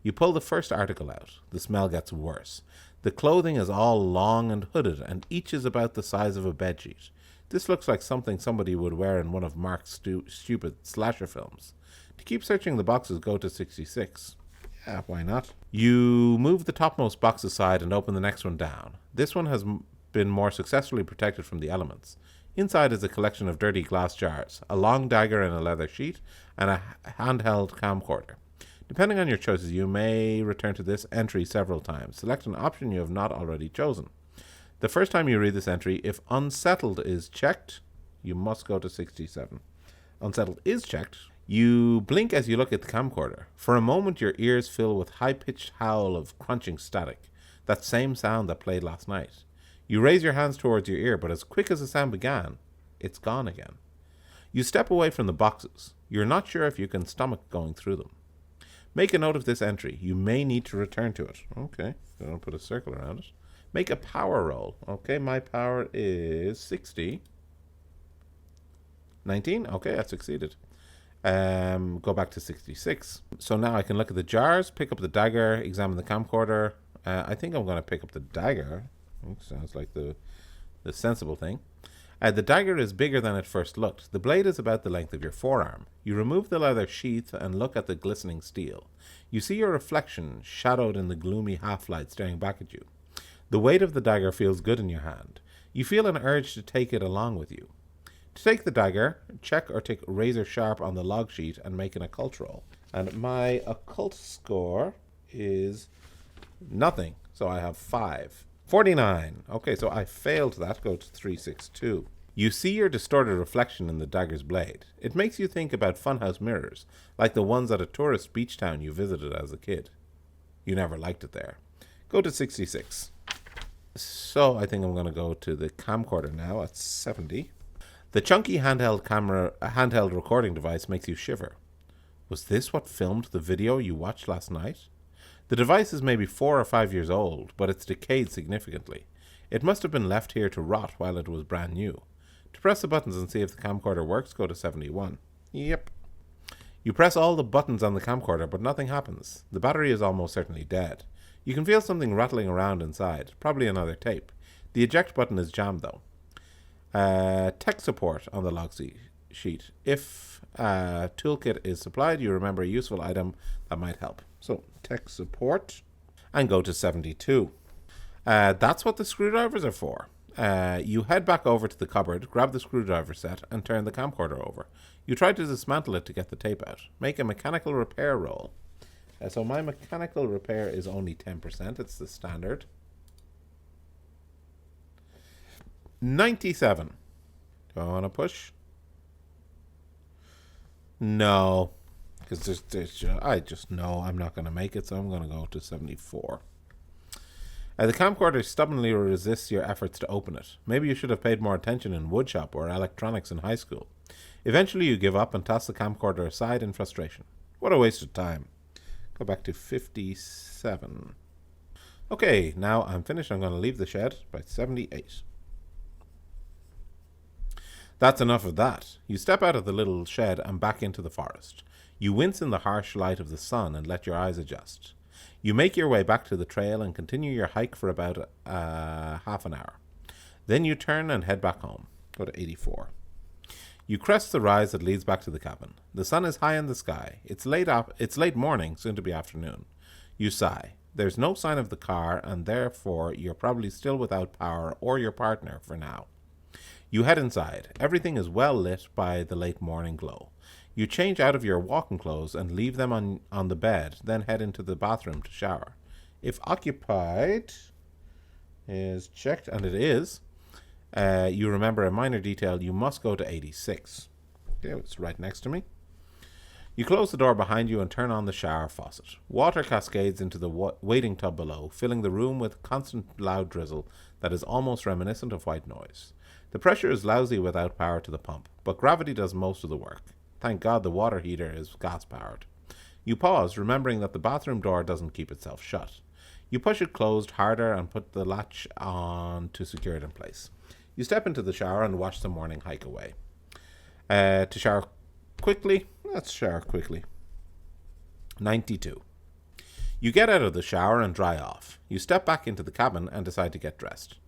A: You pull the first article out. The smell gets worse. The clothing is all long and hooded, and each is about the size of a bedsheet. This looks like something somebody would wear in one of Mark's stupid slasher films. To keep searching the boxes, go to 66. Yeah, why not? You move the topmost box aside and open the next one down. This one has been more successfully protected from the elements. Inside is a collection of dirty glass jars, a long dagger in a leather sheath, and a handheld camcorder. Depending on your choices, you may return to this entry several times. Select an option you have not already chosen. The first time you read this entry, if unsettled is checked, you must go to 67. Unsettled is checked. You blink as you look at the camcorder. For a moment, your ears fill with high-pitched howl of crunching static, that same sound that played last night. You raise your hands towards your ear, but as quick as the sound began, it's gone again. You step away from the boxes. You're not sure if you can stomach going through them. Make a note of this entry. You may need to return to it. Okay, I'm going to put a circle around it. Make a power roll. Okay, my power is 60. 19? Okay, I succeeded. Go back to 66. So now I can look at the jars, pick up the dagger, examine the camcorder. I think I'm going to pick up the dagger. Sounds like the sensible thing. The dagger is bigger than it first looked. The blade is about the length of your forearm. You remove the leather sheath and look at the glistening steel. You see your reflection shadowed in the gloomy half-light staring back at you. The weight of the dagger feels good in your hand. You feel an urge to take it along with you. To take the dagger, check or tick razor sharp on the log sheet and make an occult roll. And my occult score is nothing, so I have 5. 49. Okay, so I failed that. Go to 362. You see your distorted reflection in the dagger's blade. It makes you think about funhouse mirrors, like the ones at a tourist beach town you visited as a kid. You never liked it there. Go to 66. So I think I'm going to go to the camcorder now at 70. The chunky handheld recording device makes you shiver. Was this what filmed the video you watched last night? The device is maybe 4 or 5 years old, but it's decayed significantly. It must have been left here to rot while it was brand new. To press the buttons and see if the camcorder works, go to 71. Yep. You press all the buttons on the camcorder, but nothing happens. The battery is almost certainly dead. You can feel something rattling around inside, probably another tape. The eject button is jammed though. Tech support on the log sheet. If a toolkit is supplied, you remember a useful item that might help. So, tech support, and go to 72. That's what the screwdrivers are for. You head back over to the cupboard, grab the screwdriver set, and turn the camcorder over. You try to dismantle it to get the tape out. Make a mechanical repair roll. So my mechanical repair is only 10%. It's the standard. 97. Do I want to push? No. Because I just know I'm not going to make it, so I'm going to go to 74. The camcorder stubbornly resists your efforts to open it. Maybe you should have paid more attention in woodshop or electronics in high school. Eventually you give up and toss the camcorder aside in frustration. What a waste of time. Go back to 57. Okay, now I'm finished. I'm going to leave the shed by 78. That's enough of that. You step out of the little shed and back into the forest. You wince in the harsh light of the sun and let your eyes adjust. You make your way back to the trail and continue your hike for about half an hour. Then you turn and head back home. Go to 84. You crest the rise that leads back to the cabin. The sun is high in the sky. It's late morning, soon to be afternoon. You sigh. There's no sign of the car, and therefore you're probably still without power or your partner for now. You head inside. Everything is well lit by the late morning glow. You change out of your walking clothes and leave them on the bed, then head into the bathroom to shower. If occupied is checked, and it is, you remember a minor detail. You must go to 86. Okay, it's right next to me. You close the door behind you and turn on the shower faucet. Water cascades into the waiting tub below, filling the room with constant loud drizzle that is almost reminiscent of white noise. The pressure is lousy without power to the pump, but gravity does most of the work. Thank God the water heater is gas-powered. You pause, remembering that the bathroom door doesn't keep itself shut. You push it closed harder and put the latch on to secure it in place. You step into the shower and watch the morning hike away. To shower quickly, let's shower quickly. 92. You get out of the shower and dry off. You step back into the cabin and decide to get dressed.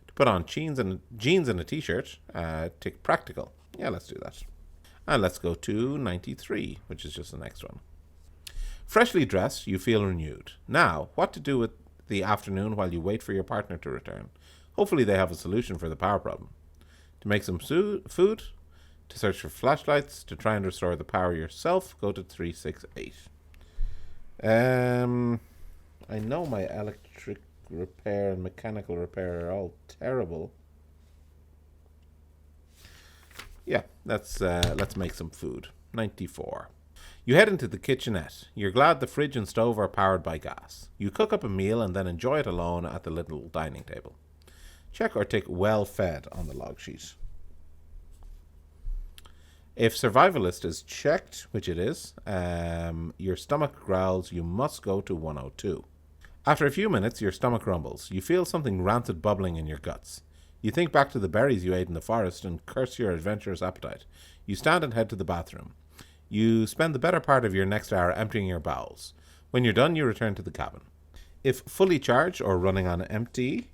A: To put on jeans and a t-shirt, tick practical. Yeah, let's do that. And let's go to 93, which is just the next one. Freshly dressed, you feel renewed. Now, what to do with the afternoon while you wait for your partner to return? Hopefully they have a solution for the power problem. To make some food, to search for flashlights, to try and restore the power yourself, go to 368. I know my electric repair and mechanical repair are all terrible. Yeah, let's make some food. 94. You head into the kitchenette. You're glad the fridge and stove are powered by gas. You cook up a meal and then enjoy it alone at the little dining table. Check or tick well fed on the log sheet. If survivalist is checked, which it is, your stomach growls, you must go to 102. After a few minutes, your stomach rumbles. You feel something rancid bubbling in your guts. You think back to the berries you ate in the forest and curse your adventurous appetite. You stand and head to the bathroom. You spend the better part of your next hour emptying your bowels. When you're done, you return to the cabin. If fully charged or running on empty,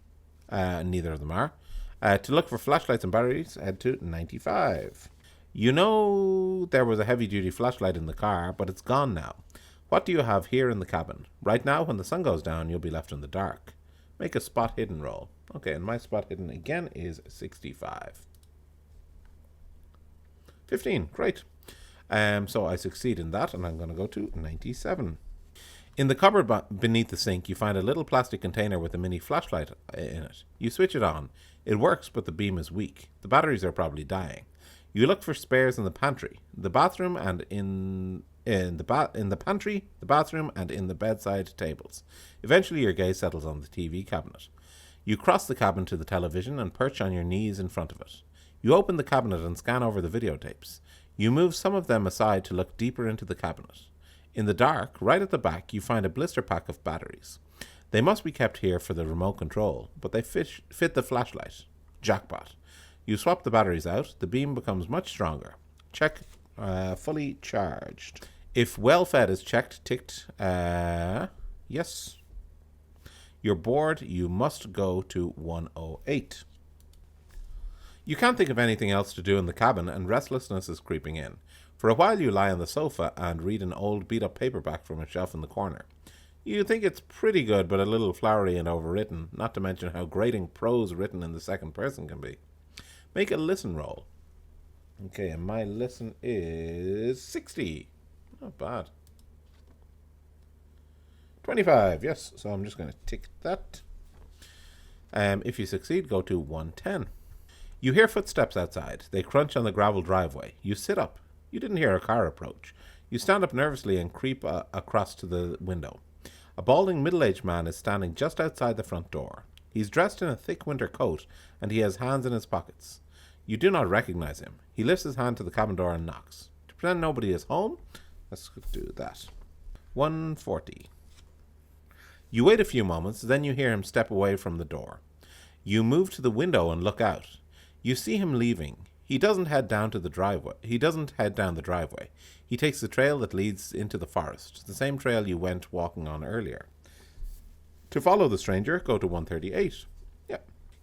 A: neither of them are, to look for flashlights and batteries, head to 95. You know there was a heavy-duty flashlight in the car, but it's gone now. What do you have here in the cabin? Right now, when the sun goes down, you'll be left in the dark. Make a spot hidden roll. Okay, and my spot hidden again is 65. 15, great. So I succeed in that, and I'm going to go to 97. In the cupboard beneath the sink, you find a little plastic container with a mini flashlight in it. You switch it on. It works, but the beam is weak. The batteries are probably dying. You look for spares in the pantry, the bathroom, and in the pantry, the bathroom, and in the bedside tables. Eventually, your gaze settles on the TV cabinet. You cross the cabin to the television and perch on your knees in front of it. You open the cabinet and scan over the videotapes. You move some of them aside to look deeper into the cabinet. In the dark, right at the back, you find a blister pack of batteries. They must be kept here for the remote control, but they fit the flashlight. Jackpot. You swap the batteries out. The beam becomes much stronger. Check fully charged. If well fed is checked, ticked, yes. You're bored. You must go to 108. You can't think of anything else to do in the cabin, and restlessness is creeping in. For a while you lie on the sofa and read an old beat-up paperback from a shelf in the corner. You think it's pretty good, but a little flowery and overwritten, not to mention how grating prose written in the second person can be. Make a listen roll. Okay, and my listen is 60. Not bad. 25, yes, so I'm just going to tick that. If you succeed, go to 110. You hear footsteps outside. They crunch on the gravel driveway. You sit up. You didn't hear a car approach. You stand up nervously and creep across to the window. A balding middle-aged man is standing just outside the front door. He's dressed in a thick winter coat, and he has hands in his pockets. You do not recognize him. He lifts his hand to the cabin door and knocks. To pretend nobody is home, let's do that. 140. You wait a few moments, then you hear him step away from the door. You move to the window and look out. You see him leaving. He doesn't head down the driveway. He takes the trail that leads into the forest, the same trail you went walking on earlier. To follow the stranger, go to 138.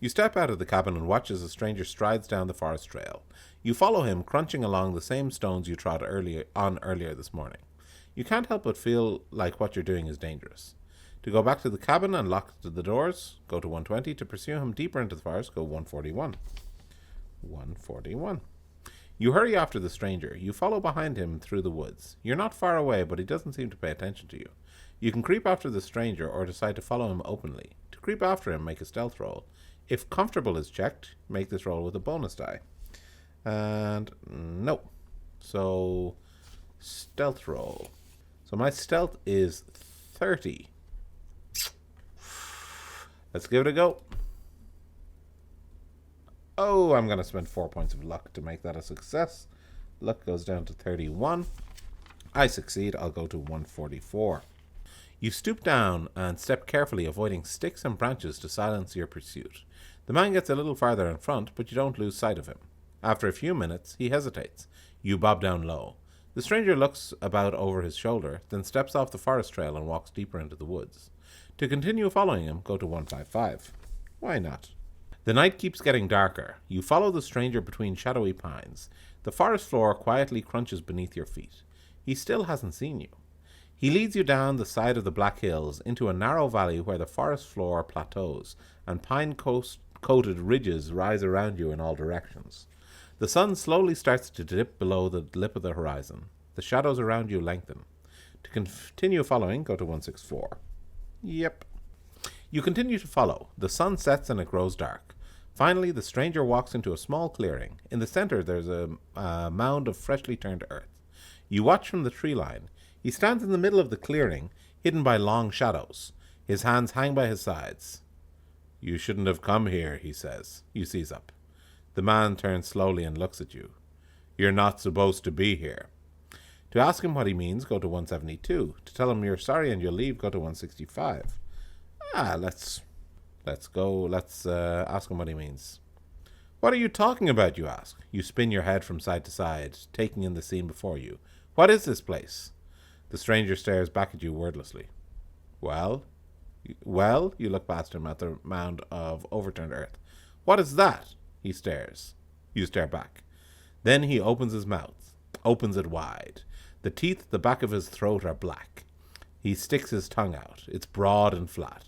A: You step out of the cabin and watch as the stranger strides down the forest trail. You follow him, crunching along the same stones you trod earlier this morning. You can't help but feel like what you're doing is dangerous. To go back to the cabin and lock the doors, go to 120. To pursue him deeper into the forest, go 141. 141. You hurry after the stranger. You follow behind him through the woods. You're not far away, but he doesn't seem to pay attention to you. You can creep after the stranger or decide to follow him openly. To creep after him, make a stealth roll. If comfortable is checked, make this roll with a bonus die. And no. So, stealth roll. So my stealth is 30. Let's give it a go. Oh, I'm going to spend 4 points of luck to make that a success. Luck goes down to 31. I succeed. I'll go to 144. You stoop down and step carefully, avoiding sticks and branches to silence your pursuit. The man gets a little farther in front, but you don't lose sight of him. After a few minutes, he hesitates. You bob down low. The stranger looks about over his shoulder, then steps off the forest trail and walks deeper into the woods. To continue following him, go to 155. Why not? The night keeps getting darker. You follow the stranger between shadowy pines. The forest floor quietly crunches beneath your feet. He still hasn't seen you. He leads you down the side of the Black Hills into a narrow valley where the forest floor plateaus and pine-coated ridges rise around you in all directions. The sun slowly starts to dip below the lip of the horizon. The shadows around you lengthen. To continue following, go to 164. Yep. You continue to follow. The sun sets and it grows dark. Finally, the stranger walks into a small clearing. In the center, there's a mound of freshly turned earth. You watch from the tree line. He stands in the middle of the clearing, hidden by long shadows. His hands hang by his sides. "You shouldn't have come here," he says. You seize up. The man turns slowly and looks at you. "You're not supposed to be here." To ask him what he means, go to 172. To tell him you're sorry and you'll leave, go to 165. Let's ask him what he means. "What are you talking about?" you ask. You spin your head from side to side, taking in the scene before you. "What is this place?" The stranger stares back at you wordlessly. Well, you look past him at the mound of overturned earth. "What is that?" He stares. You stare back. Then he opens his mouth, opens it wide. The teeth at the back of his throat are black. He sticks his tongue out. It's broad and flat.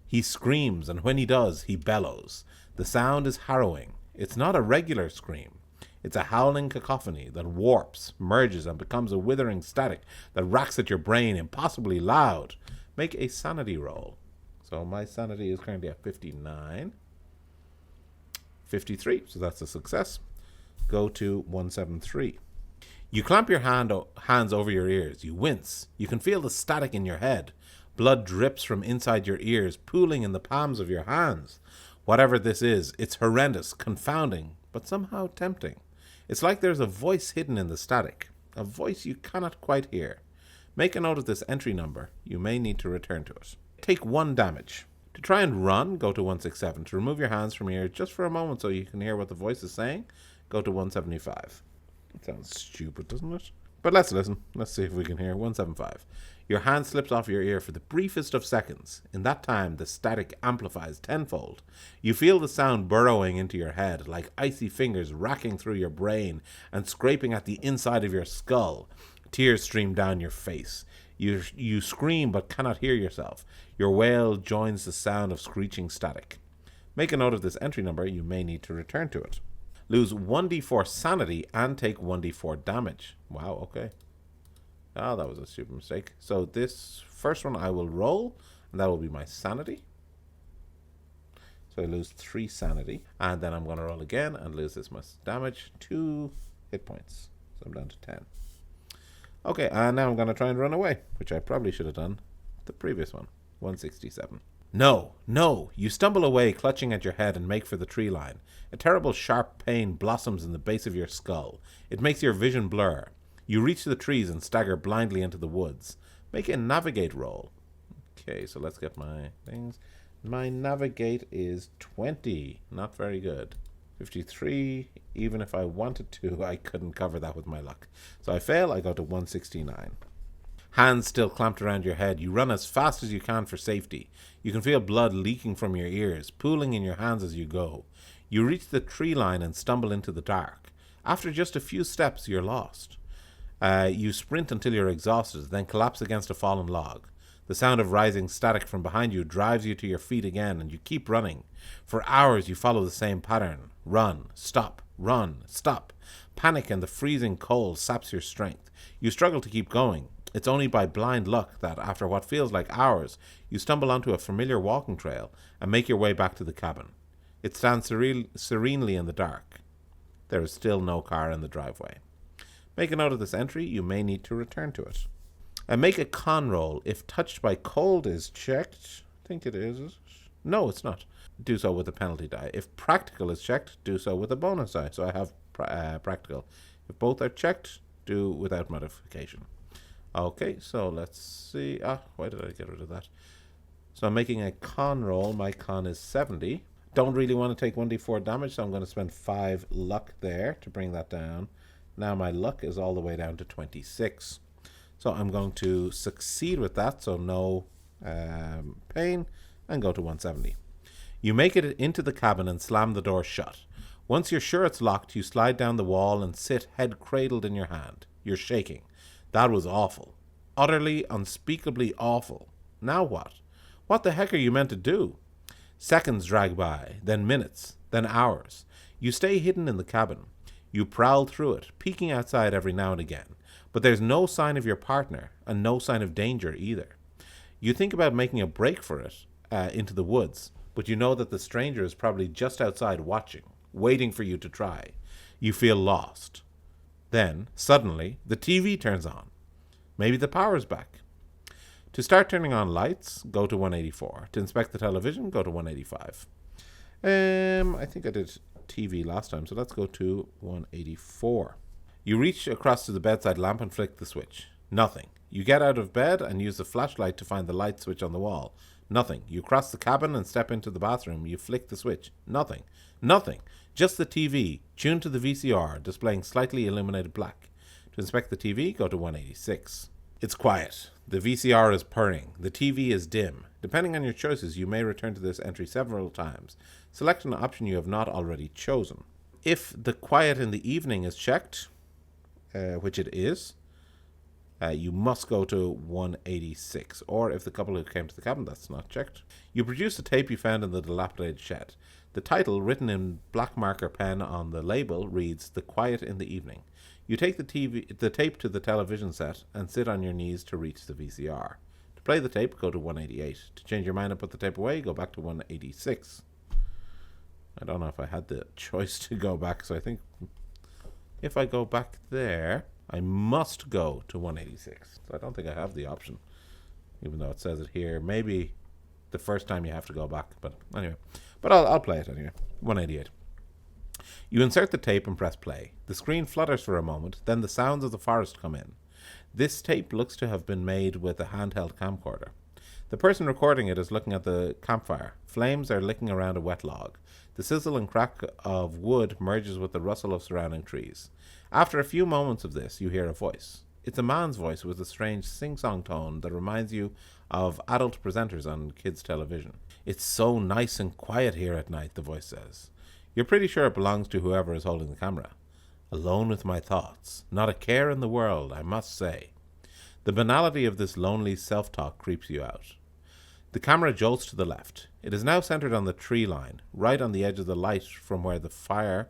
A: He screams, and when he does, he bellows. The sound is harrowing. It's not a regular scream. It's a howling cacophony that warps, merges, and becomes a withering static that racks at your brain impossibly loud. Make a sanity roll. So my sanity is currently at 59. 53, so that's a success. Go to 173. You clamp your hands over your ears. You wince. You can feel the static in your head. Blood drips from inside your ears, pooling in the palms of your hands. Whatever this is, it's horrendous, confounding, but somehow tempting. It's like there's a voice hidden in the static, a voice you cannot quite hear. Make a note of this entry number. You may need to return to it. Take 1 damage. To try and run, go to 167. To remove your hands from your ears just for a moment so you can hear what the voice is saying, go to 175. It sounds stupid, doesn't it? But let's listen. Let's see if we can hear. 175. Your hand slips off your ear for the briefest of seconds. In that time, the static amplifies tenfold. You feel the sound burrowing into your head, like icy fingers racking through your brain and scraping at the inside of your skull. Tears stream down your face. You scream but cannot hear yourself. Your wail joins the sound of screeching static. Make a note of this entry number. You may need to return to it. Lose 1d4 sanity and take 1d4 damage. Wow, okay. That was a stupid mistake. So this first one I will roll, and that will be my sanity. So I lose 3 sanity, and then I'm going to roll again and lose this much damage, 2 hit points. So I'm down to 10. Okay, and now I'm going to try and run away, which I probably should have done the previous one, 167. No, you stumble away, clutching at your head, and make for the tree line. A terrible sharp pain blossoms in the base of your skull. It makes your vision blur. You reach the trees and stagger blindly into the woods. Make a navigate roll. Okay, so let's get my things. My navigate is 20. Not very good. 53. Even if I wanted to, I couldn't cover that with my luck. So I fail. I go to 169. Hands still clamped around your head. You run as fast as you can for safety. You can feel blood leaking from your ears, pooling in your hands as you go. You reach the tree line and stumble into the dark. After just a few steps, you're lost. You sprint until you're exhausted, then collapse against a fallen log. The sound of rising static from behind you drives you to your feet again, and you keep running. For hours you follow the same pattern. Run, stop, run, stop. Panic and the freezing cold saps your strength. You struggle to keep going. It's only by blind luck that, after what feels like hours, you stumble onto a familiar walking trail and make your way back to the cabin. It stands serenely in the dark. There is still no car in the driveway. Make a note of this entry. You may need to return to it. And make a con roll. If touched by cold is checked. I think it is. No, it's not. Do so with a penalty die. If practical is checked, do so with a bonus die. So I have practical. If both are checked, do without modification. Okay, so let's see. Why did I get rid of that? So I'm making a con roll. My con is 70. Don't really want to take 1d4 damage, so I'm going to spend 5 luck there to bring that down. Now my luck is all the way down to 26. So I'm going to succeed with that, so no pain, and go to 170. You make it into the cabin and slam the door shut. Once you're sure it's locked, you slide down the wall and sit head cradled in your hand. You're shaking. That was awful. utterly, unspeakably awful. Now what? What the heck are you meant to do? Seconds drag by, then minutes, then hours. You stay hidden in the cabin. You prowl through it, peeking outside every now and again. But there's no sign of your partner, and no sign of danger either. You think about making a break for it into the woods, but you know that the stranger is probably just outside watching, waiting for you to try. You feel lost. Then, suddenly, the TV turns on. Maybe the power's back. To start turning on lights, go to 184. To inspect the television, go to 185. I think I did TV last time, so let's go to 184. You reach across to the bedside lamp and flick the switch. Nothing. You get out of bed and use the flashlight to find the light switch on the wall. Nothing. You cross the cabin and step into the bathroom. You flick the switch. Nothing. Nothing. Just the TV, tuned to the VCR, displaying slightly illuminated black. To inspect the TV, go to 186. It's quiet. The VCR is purring. The TV is dim. Depending on your choices, you may return to this entry several times. Select an option you have not already chosen. If the quiet in the evening is checked, which it is, you must go to 186. Or if the couple who came to the cabin, that's not checked. You produce a tape you found in the dilapidated shed. The title, written in black marker pen on the label, reads The Quiet in the Evening. You take the tape to the television set and sit on your knees to reach the VCR. To play the tape, go to 188. To change your mind and put the tape away, go back to 186. I don't know if I had the choice to go back, so I think if I go back there, I must go to 186. So I don't think I have the option, even though it says it here. Maybe the first time you have to go back, but anyway. But I'll play it anyway. 188. You insert the tape and press play. The screen flutters for a moment, then the sounds of the forest come in. This tape looks to have been made with a handheld camcorder. The person recording it is looking at the campfire. Flames are licking around a wet log. The sizzle and crack of wood merges with the rustle of surrounding trees. After a few moments of this, you hear a voice. It's a man's voice with a strange sing-song tone that reminds you of adult presenters on kids' television. It's so nice and quiet here at night, the voice says. You're pretty sure it belongs to whoever is holding the camera. Alone with my thoughts. Not a care in the world, I must say. The banality of this lonely self-talk creeps you out. The camera jolts to the left. It is now centered on the tree line, right on the edge of the light from the fire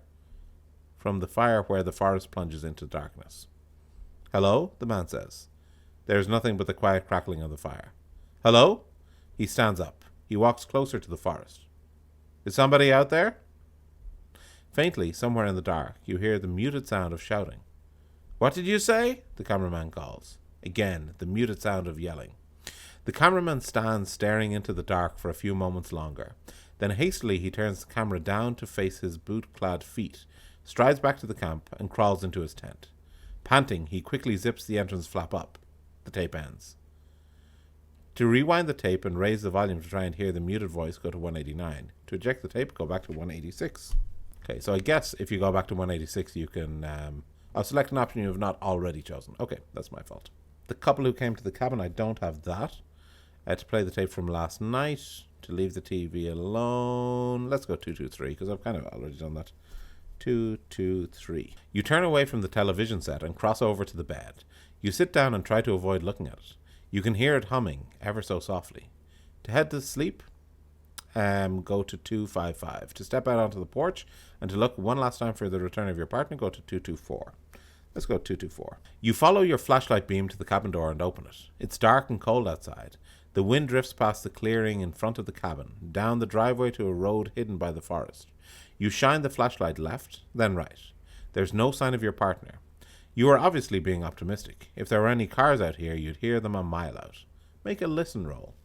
A: where the forest plunges into darkness. Hello? The man says. There is nothing but the quiet crackling of the fire. Hello? He stands up. He walks closer to the forest. Is somebody out there? Faintly, somewhere in the dark, you hear the muted sound of shouting. What did you say? The cameraman calls. Again, the muted sound of yelling. The cameraman stands staring into the dark for a few moments longer. Then hastily he turns the camera down to face his boot-clad feet, strides back to the camp, and crawls into his tent. Panting, he quickly zips the entrance flap up. The tape ends. To rewind the tape and raise the volume to try and hear the muted voice, go to 189. To eject the tape, go back to 186. Okay, so I guess if you go back to 186, you can... I'll select an option you have not already chosen. Okay, that's my fault. The couple who came to the cabin, I don't have that. To play the tape from last night. To leave the TV alone. Let's go 223, because I've kind of already done that. 223. You turn away from the television set and cross over to the bed. You sit down and try to avoid looking at it. You can hear it humming, ever so softly. To head to sleep, go to 255. To step out onto the porch and to look one last time for the return of your partner, go to 224. Let's go 224. You follow your flashlight beam to the cabin door and open it. It's dark and cold outside. The wind drifts past the clearing in front of the cabin, down the driveway to a road hidden by the forest. You shine the flashlight left, then right. There's no sign of your partner. You are obviously being optimistic. If there were any cars out here, you'd hear them a mile out. Make a listen roll.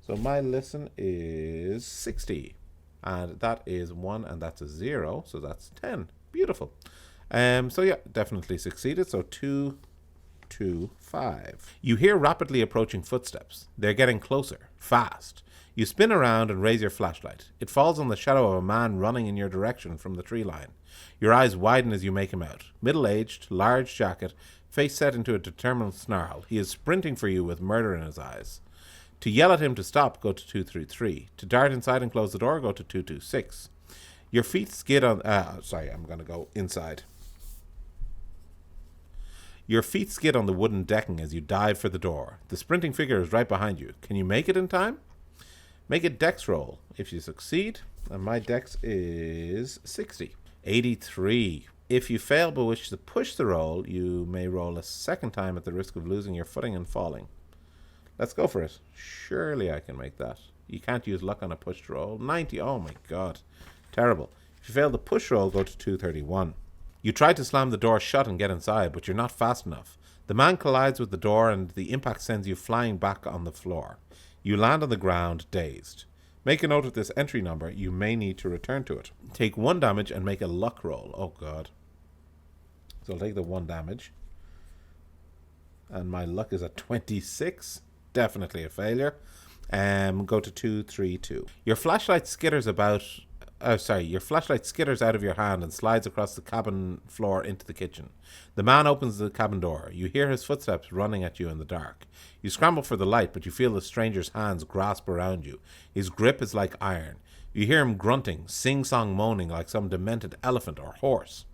A: So my listen is 60. And that is 1 and that's a 0. So that's 10. Beautiful. So yeah, definitely succeeded. So 225. You hear rapidly approaching footsteps. They're getting closer, fast. You spin around and raise your flashlight. It falls on the shadow of a man running in your direction from the tree line. Your eyes widen as you make him out. Middle-aged, large jacket, face set into a determined snarl. He is sprinting for you with murder in his eyes. To yell at him to stop, go to 233. To dart inside and close the door, go to 226. Your feet skid on... I'm going to go inside. Your feet skid on the wooden decking as you dive for the door. The sprinting figure is right behind you. Can you make it in time? Make a dex roll. If you succeed, and my dex is 60. 83. If you fail but wish to push the roll, you may roll a second time at the risk of losing your footing and falling. Let's go for it. Surely I can make that. You can't use luck on a pushed roll. 90. Oh my god. Terrible. If you fail the push roll, go to 231. You try to slam the door shut and get inside, but you're not fast enough. The man collides with the door and the impact sends you flying back on the floor. You land on the ground, dazed. Make a note of this entry number. You may need to return to it. Take 1 damage and make a luck roll. Oh god. So I'll take the 1 damage. And my luck is at 26. Definitely a failure. Go to 232. Your flashlight skitters out of your hand and slides across the cabin floor into the kitchen. The man opens the cabin door. You hear his footsteps running at you in the dark. You scramble for the light, but you feel the stranger's hands grasp around you. His grip is like iron. You hear him grunting, sing-song moaning like some demented elephant or horse.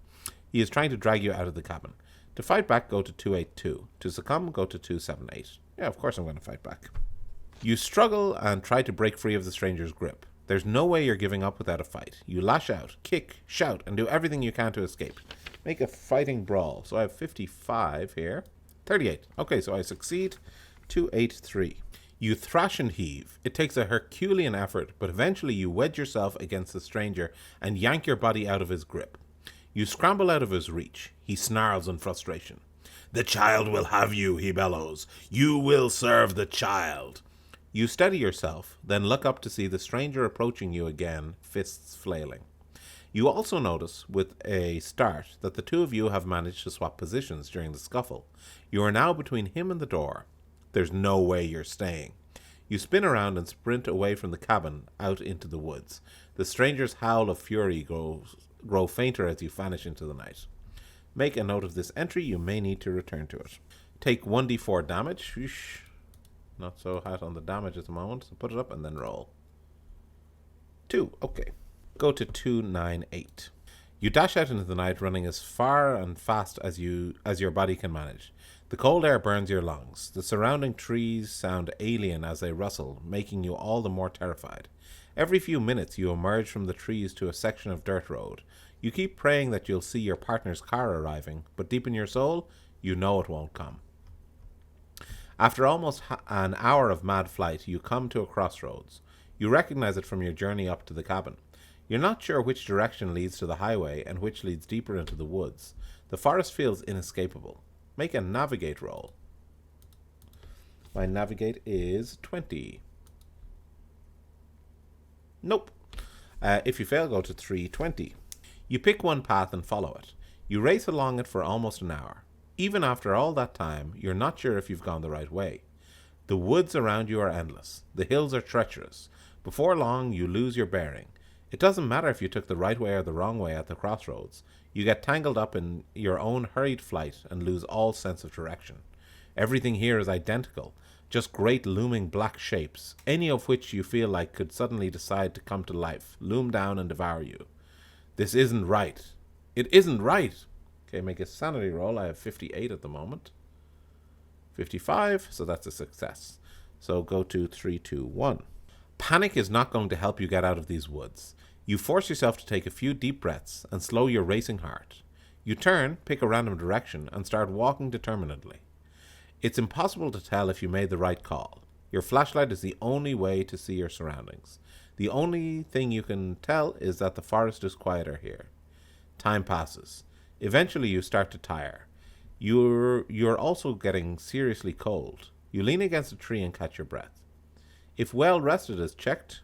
A: He is trying to drag you out of the cabin. To fight back, go to 282. To succumb, go to 278. Yeah, of course I'm going to fight back. You struggle and try to break free of the stranger's grip. There's no way you're giving up without a fight. You lash out, kick, shout, and do everything you can to escape. Make a fighting brawl. So I have 55 here. 38. Okay, so I succeed. 283. You thrash and heave. It takes a Herculean effort, but eventually you wedge yourself against the stranger and yank your body out of his grip. You scramble out of his reach. He snarls in frustration. "The child will have you," he bellows. "You will serve the child." You steady yourself, then look up to see the stranger approaching you again, fists flailing. You also notice, with a start, that the two of you have managed to swap positions during the scuffle. You are now between him and the door. There's no way you're staying. You spin around and sprint away from the cabin, out into the woods. The stranger's howl of fury grow fainter as you vanish into the night. Make a note of this entry. You may need to return to it. Take 1d4 damage. Eesh. Not so hot on the damage at the moment, so put it up and then roll. 2, okay. Go to 298. You dash out into the night, running as far and fast as your body can manage. The cold air burns your lungs. The surrounding trees sound alien as they rustle, making you all the more terrified. Every few minutes you emerge from the trees to a section of dirt road. You keep praying that you'll see your partner's car arriving, but deep in your soul, you know it won't come. After almost an hour of mad flight, you come to a crossroads. You recognize it from your journey up to the cabin. You're not sure which direction leads to the highway and which leads deeper into the woods. The forest feels inescapable. Make a navigate roll. My navigate is 20. Nope. If you fail, go to 320. You pick one path and follow it. You race along it for almost an hour. Even after all that time, you're not sure if you've gone the right way. The woods around you are endless. The hills are treacherous. Before long, you lose your bearing. It doesn't matter if you took the right way or the wrong way at the crossroads. You get tangled up in your own hurried flight and lose all sense of direction. Everything here is identical, just great looming black shapes, any of which you feel like could suddenly decide to come to life, loom down and devour you. This isn't right. It isn't right. Okay, make a sanity roll. I have 58 at the moment. 55, so that's a success. So go to 321. Panic is not going to help you get out of these woods. You force yourself to take a few deep breaths and slow your racing heart. You turn, pick a random direction, and start walking determinedly. It's impossible to tell if you made the right call. Your flashlight is the only way to see your surroundings. The only thing you can tell is that the forest is quieter here. Time passes. Eventually you start to tire. You're also getting seriously cold. You lean against a tree and catch your breath. If well rested is checked,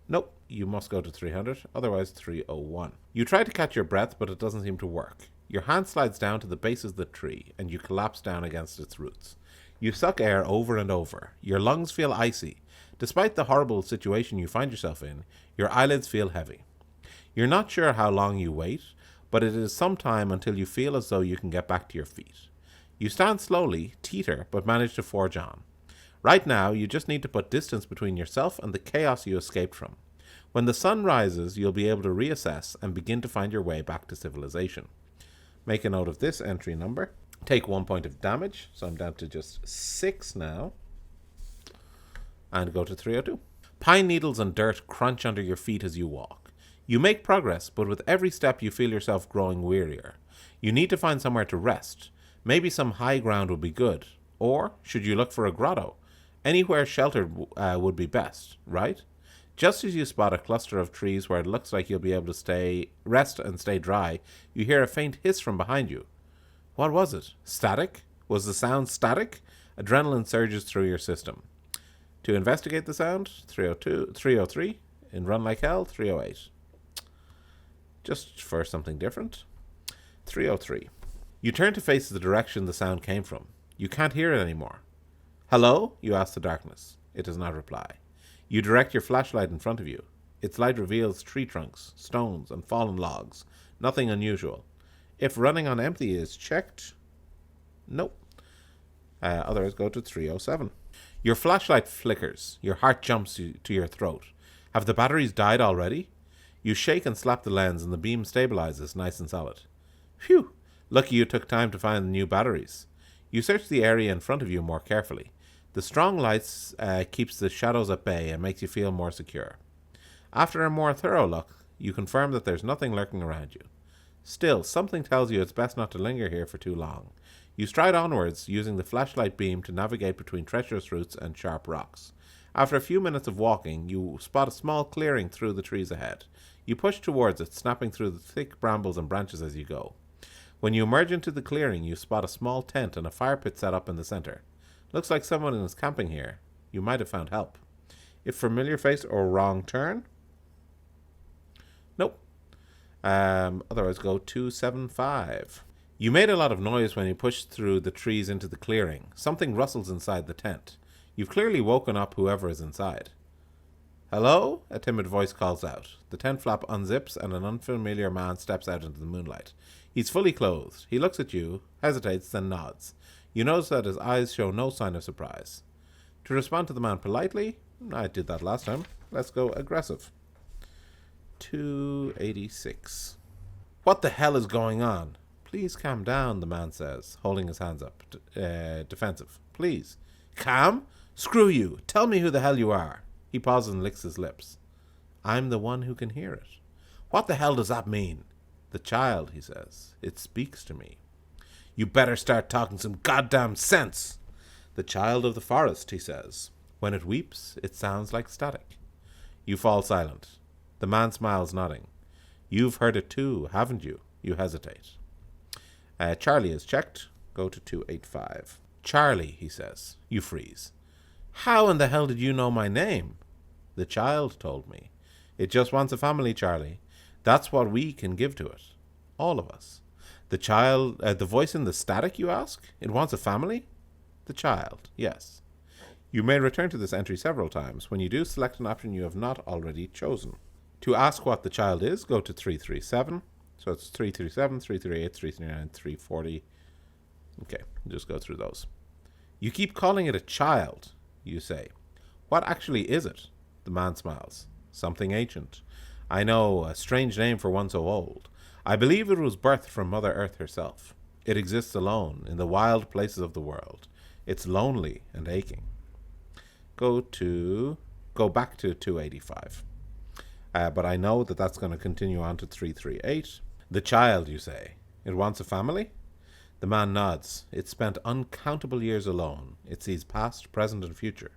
A: nope, you must go to 300, otherwise 301. You try to catch your breath, but it doesn't seem to work. Your hand slides down to the base of the tree, and you collapse down against its roots. You suck air over and over. Your lungs feel icy. Despite the horrible situation you find yourself in, your eyelids feel heavy. You're not sure how long you wait, but it is some time until you feel as though you can get back to your feet. You stand slowly, teeter, but manage to forge on. Right now, you just need to put distance between yourself and the chaos you escaped from. When the sun rises, you'll be able to reassess and begin to find your way back to civilization. Make a note of this entry number. Take 1 point of damage, so I'm down to just 6 now. And go to 302. Pine needles and dirt crunch under your feet as you walk. You make progress, but with every step you feel yourself growing wearier. You need to find somewhere to rest. Maybe some high ground would be good. Or should you look for a grotto? Anywhere sheltered would be best, right? Just as you spot a cluster of trees where it looks like you'll be able to rest and stay dry, you hear a faint hiss from behind you. What was it? Static? Was the sound static? Adrenaline surges through your system. To investigate the sound, 303. In Run Like Hell, 308. Just for something different. 303. You turn to face the direction the sound came from. You can't hear it anymore. Hello? You ask the darkness. It does not reply. You direct your flashlight in front of you. Its light reveals tree trunks, stones, and fallen logs. Nothing unusual. If running on empty is checked, nope. Others go to 307. Your flashlight flickers. Your heart jumps to your throat. Have the batteries died already? You shake and slap the lens and the beam stabilizes nice and solid. Phew! Lucky you took time to find the new batteries. You search the area in front of you more carefully. The strong lights keeps the shadows at bay and makes you feel more secure. After a more thorough look, you confirm that there's nothing lurking around you. Still, something tells you it's best not to linger here for too long. You stride onwards, using the flashlight beam to navigate between treacherous roots and sharp rocks. After a few minutes of walking, you spot a small clearing through the trees ahead. You push towards it, snapping through the thick brambles and branches as you go. When you emerge into the clearing, you spot a small tent and a fire pit set up in the center. Looks like someone is camping here. You might have found help. If familiar face or wrong turn? Nope. Otherwise go 275. You made a lot of noise when you pushed through the trees into the clearing. Something rustles inside the tent. You've clearly woken up whoever is inside. Hello? A timid voice calls out. The tent flap unzips and an unfamiliar man steps out into the moonlight. He's fully clothed. He looks at you, hesitates, then nods. You notice that his eyes show no sign of surprise. To respond to the man politely, I did that last time. Let's go aggressive. 286. What the hell is going on? Please calm down, the man says, holding his hands up. Defensive. Please. Calm? Screw you. Tell me who the hell you are. He pauses and licks his lips. I'm the one who can hear it. What the hell does that mean? The child, he says. It speaks to me. You better start talking some goddamn sense. The child of the forest, he says. When it weeps, it sounds like static. You fall silent. The man smiles, nodding. You've heard it too, haven't you? You hesitate. Charlie is checked. Go to 285. Charlie, he says. You freeze. How in the hell did you know my name? The child told me. It just wants a family, Charlie. That's what we can give to it. All of us. The child, the voice in the static, you ask? It wants a family? The child, yes. You may return to this entry several times. When you do, select an option you have not already chosen. To ask what the child is, go to 337. So it's 337, 338, 339, 340. Okay, just go through those. You keep calling it a child, you say. What actually is it? The man smiles. Something ancient. I know, a strange name for one so old. I believe it was birthed from Mother Earth herself. It exists alone in the wild places of the world. It's lonely and aching. Go back to 285. But I know that that's going to continue on to 338. The child, you say. It wants a family? The man nods. It spent uncountable years alone. It sees past, present, and future.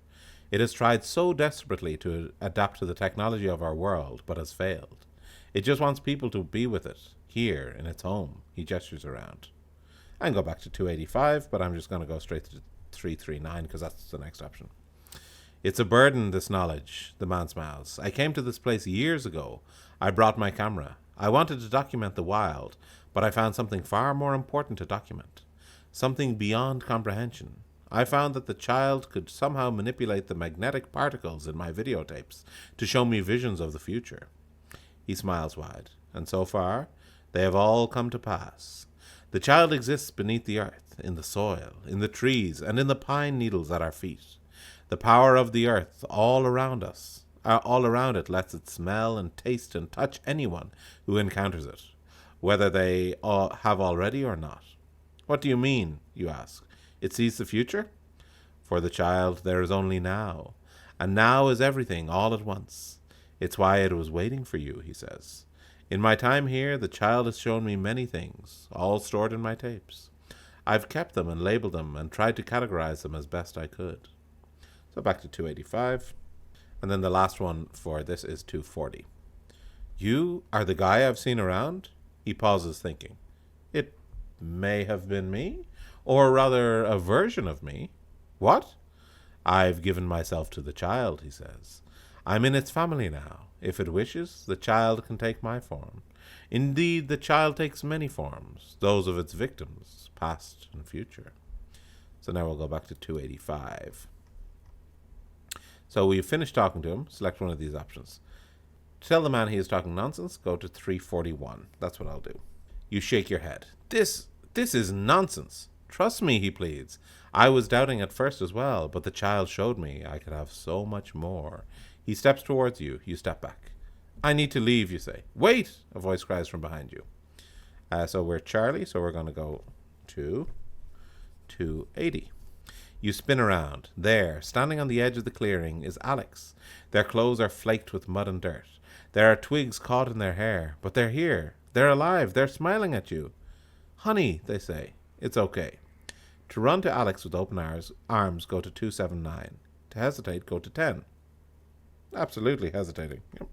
A: It has tried so desperately to adapt to the technology of our world, but has failed. It just wants people to be with it, here, in its home. He gestures around. I can go back to 285, but I'm just going to go straight to 339, because that's the next option. It's a burden, this knowledge, the man smiles. I came to this place years ago. I brought my camera. I wanted to document the wild, but I found something far more important to document. Something beyond comprehension. I found that the child could somehow manipulate the magnetic particles in my videotapes to show me visions of the future. He smiles wide, and so far, they have all come to pass. The child exists beneath the earth, in the soil, in the trees, and in the pine needles at our feet. The power of the earth all around us, all around it lets it smell and taste and touch anyone who encounters it, whether they have already or not. What do you mean, you ask? It sees the future? For the child there is only now, and now is everything all at once. It's why it was waiting for you, he says. In my time here, the child has shown me many things, all stored in my tapes. I've kept them and labeled them and tried to categorize them as best I could. So back to 285. And then the last one for this is 240. You are the guy I've seen around? He pauses, thinking. It may have been me, or rather a version of me. What? I've given myself to the child, he says. I'm in its family now. If it wishes, the child can take my form. Indeed, the child takes many forms, those of its victims, past and future. So now we'll go back to 285. So we've finished talking to him. Select one of these options. To tell the man he is talking nonsense, go to 341. That's what I'll do. You shake your head. This is nonsense. Trust me, he pleads. I was doubting at first as well, but the child showed me I could have so much more. He steps towards you. You step back. I need to leave, you say. Wait, a voice cries from behind you. So we're Charlie, so we're going to go to 280. You spin around. There, standing on the edge of the clearing, is Alex. Their clothes are flaked with mud and dirt. There are twigs caught in their hair, but they're here. They're alive. They're smiling at you. Honey, they say. It's okay. To run to Alex with open arms, go to 279. To hesitate, go to 10. Absolutely hesitating. Yep.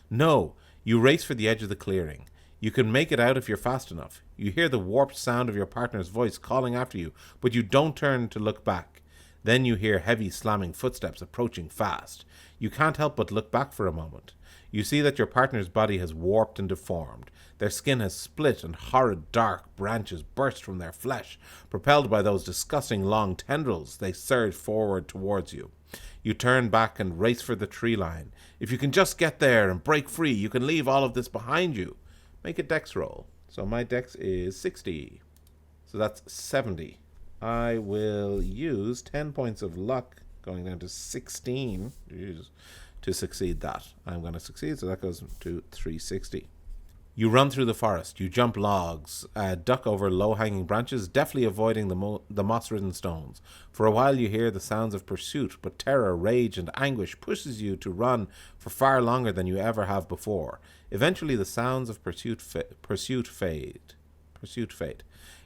A: No. You race for the edge of the clearing. You can make it out if you're fast enough. You hear the warped sound of your partner's voice calling after you, but you don't turn to look back. Then you hear heavy slamming footsteps approaching fast. You can't help but look back for a moment. You see that your partner's body has warped and deformed. Their skin has split and horrid dark branches burst from their flesh. Propelled by those disgusting long tendrils, they surge forward towards you. You turn back and race for the tree line. If you can just get there and break free, you can leave all of this behind you. Make a dex roll. So my dex is 60. So that's 70. I will use 10 points of luck, going down to 16, to succeed that. I'm going to succeed, so that goes to 360. You run through the forest. You jump logs, duck over low-hanging branches, deftly avoiding the moss-ridden stones. For a while you hear the sounds of pursuit, but terror, rage, and anguish pushes you to run for far longer than you ever have before. Eventually the sounds of pursuit fade.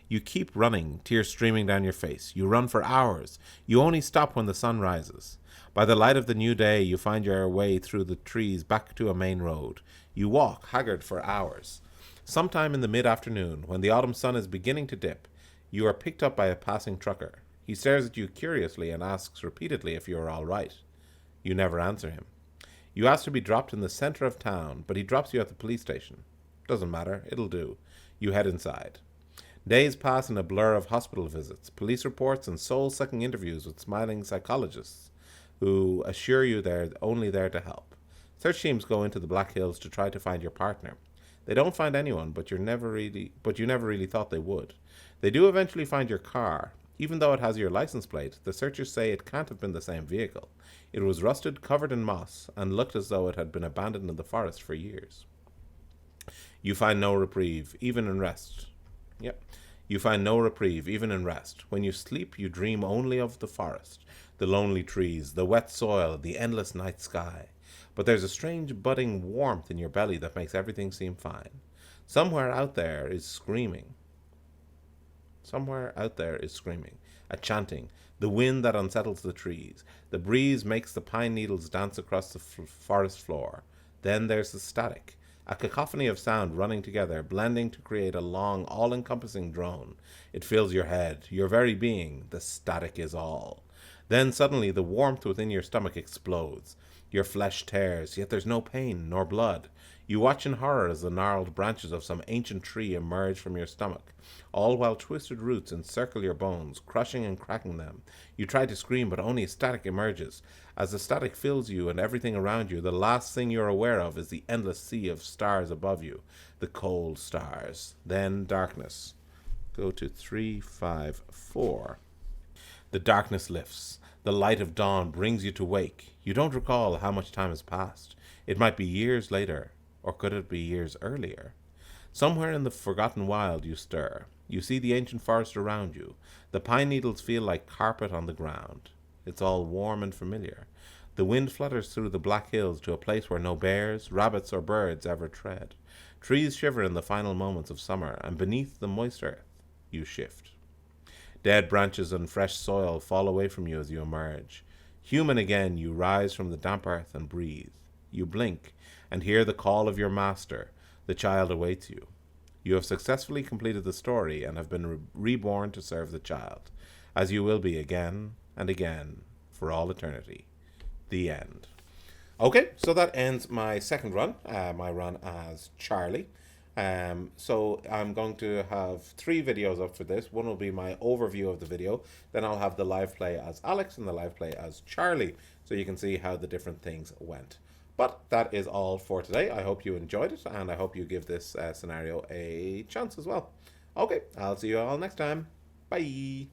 A: You keep running, tears streaming down your face. You run for hours. You only stop when the sun rises. By the light of the new day, you find your way through the trees back to a main road. You walk, haggard, for hours. Sometime in the mid-afternoon, when the autumn sun is beginning to dip, you are picked up by a passing trucker. He stares at you curiously and asks repeatedly if you are all right. You never answer him. You ask to be dropped in the center of town, but he drops you at the police station. Doesn't matter, it'll do. You head inside. Days pass in a blur of hospital visits, police reports, and soul-sucking interviews with smiling psychologists who assure you they're only there to help. Search teams go into the Black Hills to try to find your partner. They don't find anyone, but you never really thought they would. They do eventually find your car. Even though it has your license plate, the searchers say it can't have been the same vehicle. It was rusted, covered in moss, and looked as though it had been abandoned in the forest for years. You find no reprieve, even in rest. You find no reprieve, even in rest. When you sleep, you dream only of the forest, the lonely trees, the wet soil, the endless night sky. But there's a strange budding warmth in your belly that makes everything seem fine. Somewhere out there is screaming. A chanting, the wind that unsettles the trees. The breeze makes the pine needles dance across the forest floor. Then there's the static. A cacophony of sound running together, blending to create a long, all-encompassing drone. It fills your head, your very being. The static is all. Then suddenly the warmth within your stomach explodes. Your flesh tears, yet there's no pain nor blood. You watch in horror as the gnarled branches of some ancient tree emerge from your stomach, all while twisted roots encircle your bones, crushing and cracking them. You try to scream, but only static emerges. As the static fills you and everything around you, the last thing you're aware of is the endless sea of stars above you, the cold stars. Then darkness. Go to 354. The darkness lifts. The light of dawn brings you to wake. You don't recall how much time has passed. It might be years later, or could it be years earlier? Somewhere in the forgotten wild you stir. You see the ancient forest around you. The pine needles feel like carpet on the ground. It's all warm and familiar. The wind flutters through the black hills to a place where no bears, rabbits, or birds ever tread. Trees shiver in the final moments of summer, and beneath the moist earth, you shift. Dead branches and fresh soil fall away from you as you emerge. Human again, you rise from the damp earth and breathe. You blink and hear the call of your master. The child awaits you. You have successfully completed the story and have been reborn to serve the child, as you will be again and again for all eternity. The end. Okay, so that ends my second run, my run as Charlie. So I'm going to have 3 videos up for this. One will be my overview of the video. Then I'll have the live play as Alex and the live play as Charlie, so you can see how the different things went. But that is all for today. I hope you enjoyed it, and I hope you give this scenario a chance as well. Okay, I'll see you all next time. Bye.